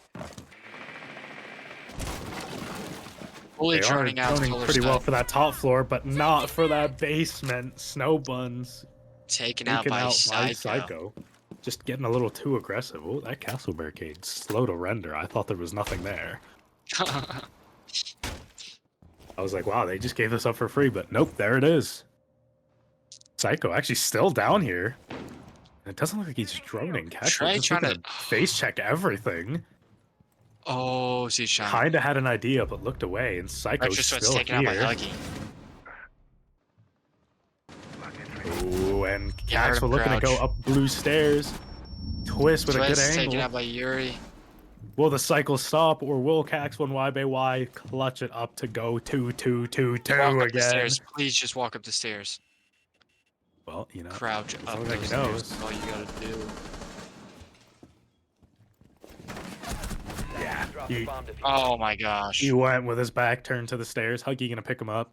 Fully They are droning out droning Solar pretty well Stud, for that top floor, but not for that basement. Snow buns taken out taken by out by Psycho. Psycho. Just getting a little too aggressive. Oh, that castle barricade's slow to render. I thought there was nothing there. I was like, wow, they just gave this up for free, but nope, there it is. Psycho actually still down here. It doesn't look like he's droning. Trey Just trying looking to face check everything. Oh, see Sean. Kinda had an idea, but looked away, and Psycho's Just was still taken out by here. Huggy. Ooh, and Yeah, I heard Cax him looking to go crouch. up blue stairs. Twist with a good Twist taken angle. out by Yuri. Will the cycle stop, or will Cax 1YBY clutch it up to go 2-2-2-2 Walk up the again? stairs. Please just walk up the stairs. Well, you know, Crouch up looks like those he stairs. knows. That's all you gotta do. Yeah, Drop the bomb diffuser. Oh my gosh. he went with his back turned to the stairs. Huggy gonna pick him up.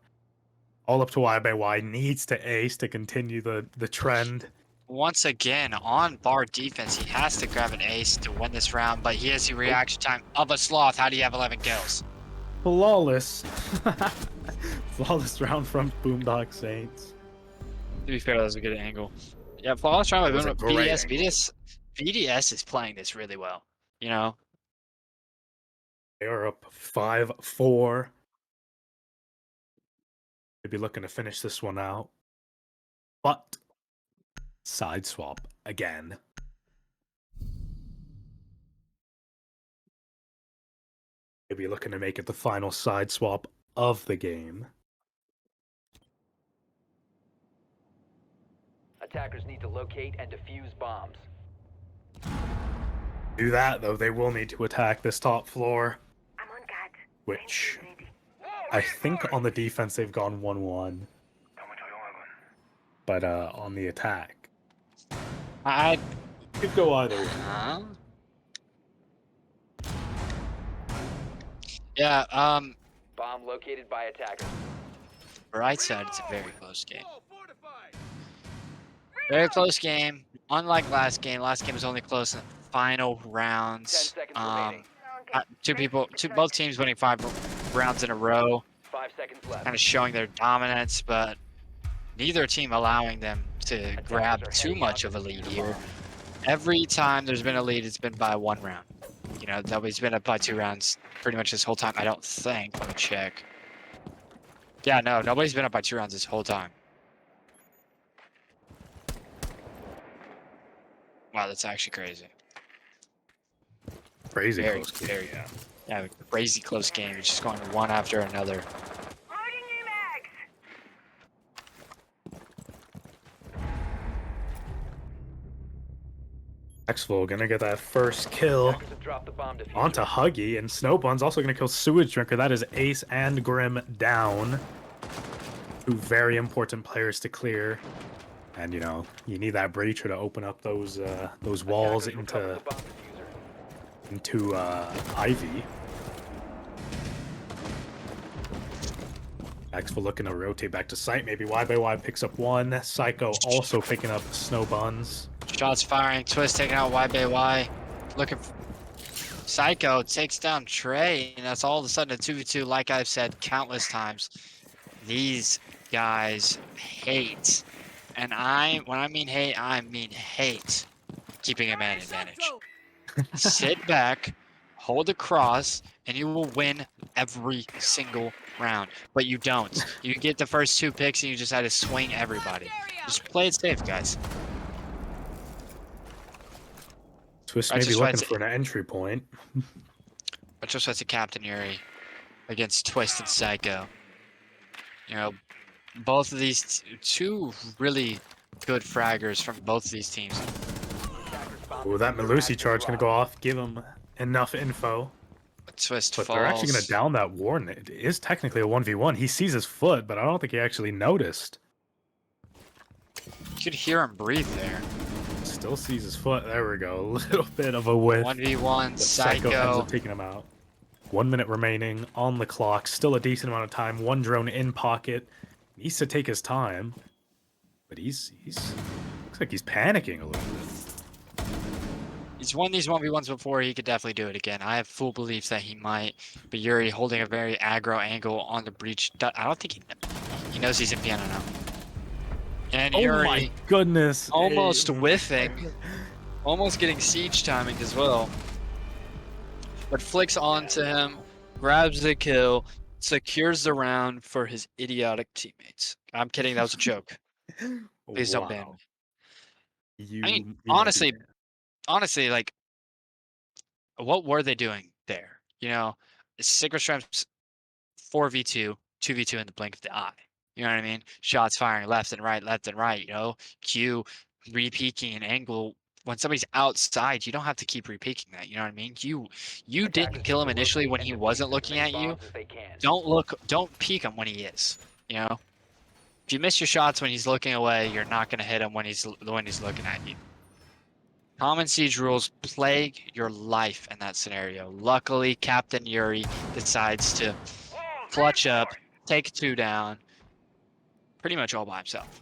All up to YBY. Needs to ace to continue the trend. Once again, on bar defense, he has to grab an ace to win this round, but he has the reaction time of a sloth. How do you have 11 kills? Flawless. Flawless round from BoomDocSaints. To be fair, that was a good angle. Yeah, flawless round That was by a great BDS. angle. BDS is playing this really well. You know, They are up 5-4. They'd be looking to finish this one out. But side swap again. They'd be looking to make it the final side swap of the game. Attackers need to locate and defuse bombs. Do that though, they will need to attack this top floor, I'm on guard. which I think on the defense they've gone 1-1. But on the attack, I could go either way. yeah. Bomb located by attackers. Right side, it's a very close game. Very close game. Unlike last game was only close in the final 10 rounds. seconds remaining. Both teams winning 5 rounds in a row, 5 seconds left. kind of showing their dominance, but neither team allowing them to grab too much of a lead here. Every time there's been a lead, it's been by 1 round. You know, nobody's been up by 2 rounds pretty much this whole time, I don't think. Let me check. Yeah, no, nobody's been up by 2 rounds this whole time. Wow, that's actually crazy. Crazy Very, close game. very, yeah, crazy close game. It's just going one after another. Loading new mags. Axel gonna get that first kill Attackers have dropped the bomb diffuser. onto Huggy, and Snowbun's also gonna kill Sewage Drinker. That is Ace and Grim down. 2 very important players to clear. And you know, you need that breacher to open up those walls Attackers recovered into the bomb diffuser. Ivy. Axel looking to rotate back to site. Maybe YBY picks up 1. Psycho also picking up Snowbuns. Shots firing. Twist taking out YBY. Looking for Psycho takes down Trey, and that's all of a sudden a 2v2. Like I've said countless times, these guys hate, and when I mean hate, I mean hate keeping a man advantage. Sit back, hold the cross, and you will win every single round. But you don't. You get the first 2 picks, and you just had to swing everybody. Just play it safe, guys. Twist I may be just looking tried to- for an entry point. I just went to Captain Yuri against Twist and Psycho. You know, both of these 2 really good fraggers from both of these teams. Attackers bomb Oh, that diffuser Melusi actively charge gonna locked. go off. Give him enough info. Twist But falls. they're actually gonna down that Warden. It is technically a 1v1. He sees his foot, but I don't think he actually noticed. You could hear him breathe there. Still sees his foot. There we go. A little bit of a whiff. 1v1 But Psycho ends Psycho. up taking him out. 1 minute remaining on the clock. Still a decent amount of time. One drone in pocket. Needs to take his time. But he's looks like he's panicking a little bit. He's won these 1v1s before. He could definitely do it again. I have full beliefs that he might. But Yuri holding a very aggro angle on the breach. I don't think he knows he's in piano now. And Oh Yuri my goodness. almost whiffing. Almost getting siege timing as well. But flicks onto him, grabs the kill, secures the round for his idiotic teammates. I'm kidding, that was a joke. Please don't ban me. You, I mean, you might be honestly, banned. honestly, like, what were they doing there? You know, Sigma Shrimp's 4v2, 2v2 in the blink of the eye. You know what I mean? Shots firing left and right, you know? Q re-peeking an angle. When somebody's outside, you don't have to keep re-peeking that. You know what I mean? You didn't kill him initially when he wasn't looking at you. Don't peek him when he is. You know? If you miss your shots when he's looking away, you're not gonna hit him when he's looking at you. Common siege rules plague your life in that scenario. Luckily, Captain Yuri decides to clutch up, take 2 down, pretty much all by himself.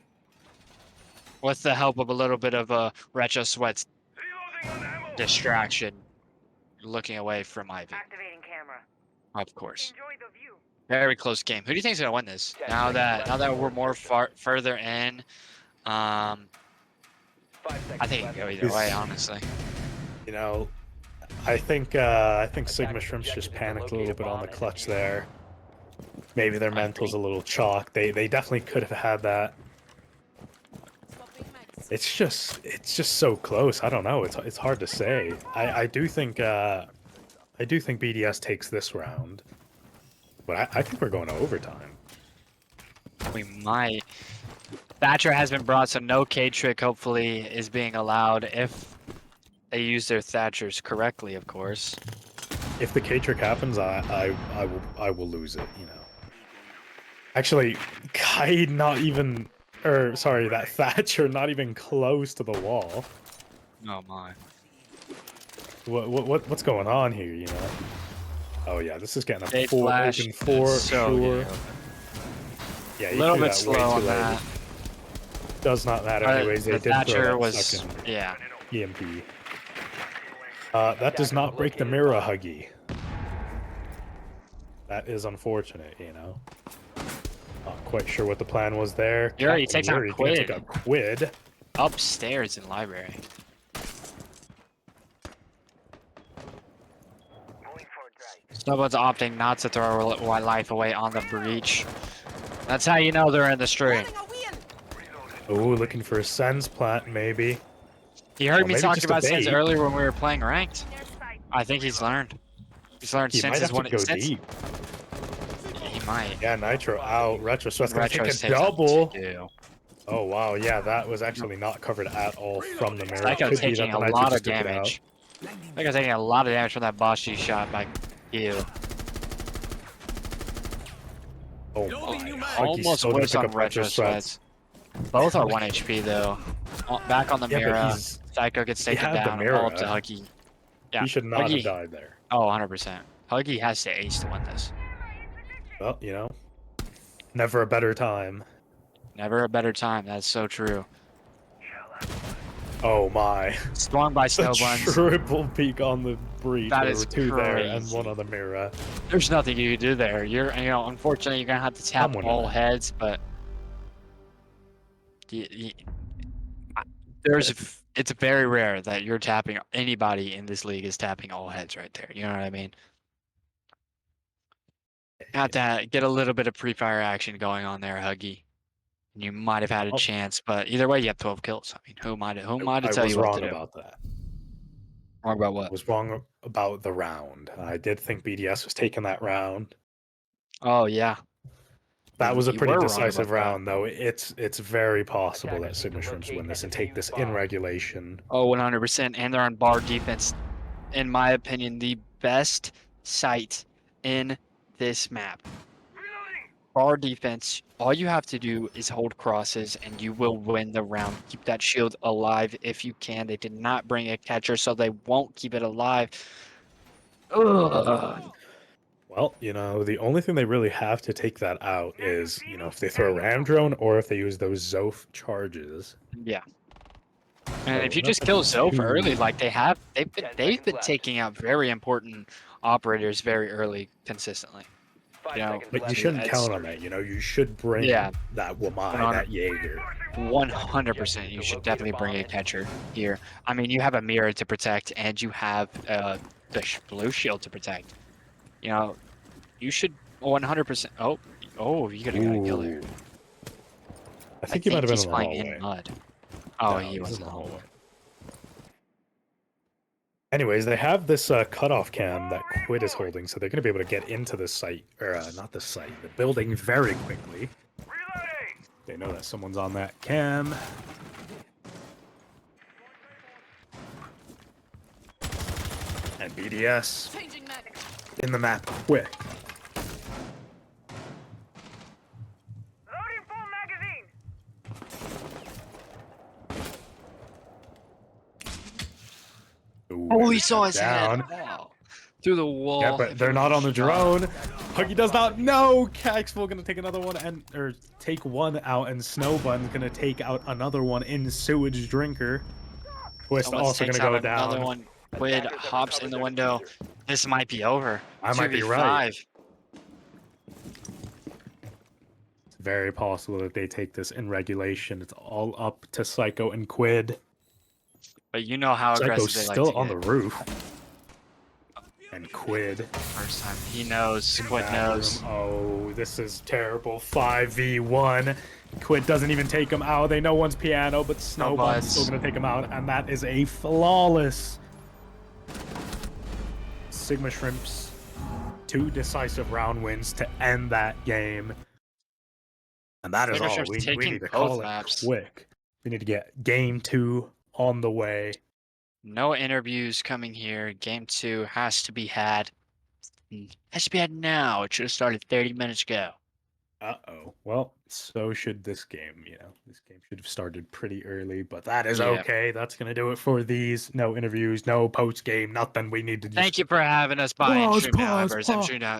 With the help of a little bit of a Retro Sweat's distraction, looking away from Ivy. Activating camera. Of course. Enjoy the view. Very close game. Who do you think is gonna win this? Now that we're more further in, I think it can go either way, honestly. You know, I think Sigma Shrimp's just panicked a little bit on the clutch there. Maybe their mental's a little chalk. They definitely could have had that. It's just so close. I don't know. It's hard to say. I do think BDS takes this round, but I think we're going to overtime. We might. Thatcher has been brought, so no K trick hopefully is being allowed if they use their Thatchers correctly, of course. If the K trick happens, I will lose it. You know. Actually, Kaid not even, or sorry, that Thatcher not even close to the wall. Oh my. What's going on here? You know. Oh yeah, this is getting a They full flash open for so sure. good. Yeah, A you little threw bit that way slow too on late. that. Does not matter anyways. They The did throw Thatcher that was, second yeah. EMP. That does not break the mirror, Huggy. That is unfortunate, you know. Not quite sure what the plan was there. Yuri Captain takes out Yuri gonna take Quid. a quid. Upstairs in library. Snowblood's opting not to throw a life away on the breach. That's how you know they're in the stream. Oh, looking for a Sense plant, maybe. You heard Or me maybe talk just a about Sens bait. earlier when we were playing ranked. I think he's learned. He's learned He Sens might is have one to go Sens. deep. He might. Yeah, Nitro out. Retro Sweat's gonna take Retro's a taking double. 2. Oh wow, yeah, that was actually not covered at all from the mirror. Psycho Could be taking that the a Nitro lot of just took it out. damage. Psycho taking a lot of damage from that boss shot by you. Oh Building new my. mag. Huggy's Almost still gonna whiffs pick on up Retro Retro Sweats. Sweats. Both are 1 HP though. Back on the Yeah, but mirror. he's Psycho gets he taken had the down. mirror. All up to Huggy. Yeah. He should not Huggy. have died there. Oh, 100%. Huggy has to ace to win this. Well, you know, never a better time. Never a better time. That's so true. Oh my. Swung by A Snowbuns. triple peak on the breach. That There is were 2 there and crazy. 1 on the mirror. There's nothing you can do there. Unfortunately, you're gonna have to tap Someone all might. heads, but it's very rare that you're tapping. Anybody in this league is tapping all heads right there. You know what I mean? You have to get a little bit of pre-fire action going on there, Huggy. And you might have had a Oh. chance, but either way, you have 12 kills. I mean, who am I to I tell was you what wrong to do? about that. Wrong about I what? was wrong about the round. I did think BDS was taking that round. Oh yeah. That was a You pretty were wrong decisive about that. round, though. It's very possible that Sigma Shrimps win this and take this in regulation. Oh, 100%. And they're on bar defense. In my opinion, the best site in this map. Bar defense, all you have to do is hold crosses and you will win the round. Keep that shield alive if you can. They did not bring a catcher, so they won't keep it alive. Ugh. Well, the only thing they really have to take that out is, if they throw a ram drone or if they use those Zof charges. Yeah. And if So you just kill nothing Zof early, too- like they've 10 been seconds left. taking out very important operators very early consistently. 5 You know, seconds But you left. shouldn't it's- count on that. You should bring Yeah. that Wamai, Put on that Jaeger. 100%. You should definitely bring a catcher here. I mean, you have a mirror to protect, and you have the blue shield to protect. You know, you should 100%. Oh, you could have got a kill there. Ooh. I think he might have been he's in the playing hallway. in mud. Oh, No, he he's was in in the the hallway. hallway. Anyways, they have this cutoff cam that Quid is holding, so they're going to be able to get into the site, or not the site, the building very quickly. Reloading! They know that someone's on that cam. And BDS in the map quick. Loading full magazine! Ooh, Oh, and he saw his down. head. Wow. Through the wall. Yeah, but If they're it not was on the shot. drone. Huggy does not know. Caxville gonna take another one or take one out, and Snowbun's gonna take out another one in Sewage Drinker. Twist Someone also takes gonna go out another down. one. Quid hops in the window. This might be over. I might be right. 2v5. It's very possible that they take this in regulation. It's all up to Psycho and Quid. But you know how aggressive Psycho's they like still to on get. the roof. And Quid. First time. He knows. Quid Bad knows. room. Oh, this is terrible. 5v1. Quid doesn't even take him out. They know one's piano, but Snowbun's still going to take him out. And that is a flawless Sigma Shrimps. 2 decisive round wins to end that game. And that is Sigma all. Shrimps We taking need to both call it maps. quick. We need to get game 2 on the way. No interviews coming here. Game 2 has to be had. Has to be had now. It should have started 30 minutes ago. Uh-oh. Well, so should this game, This game should have started pretty early, but that is Yeah. okay. That's going to do it for these. No interviews, no post-game, nothing. We need to just... Thank you for having us by Pause, Stream Now, pause, members. I'm pause. Stream Now.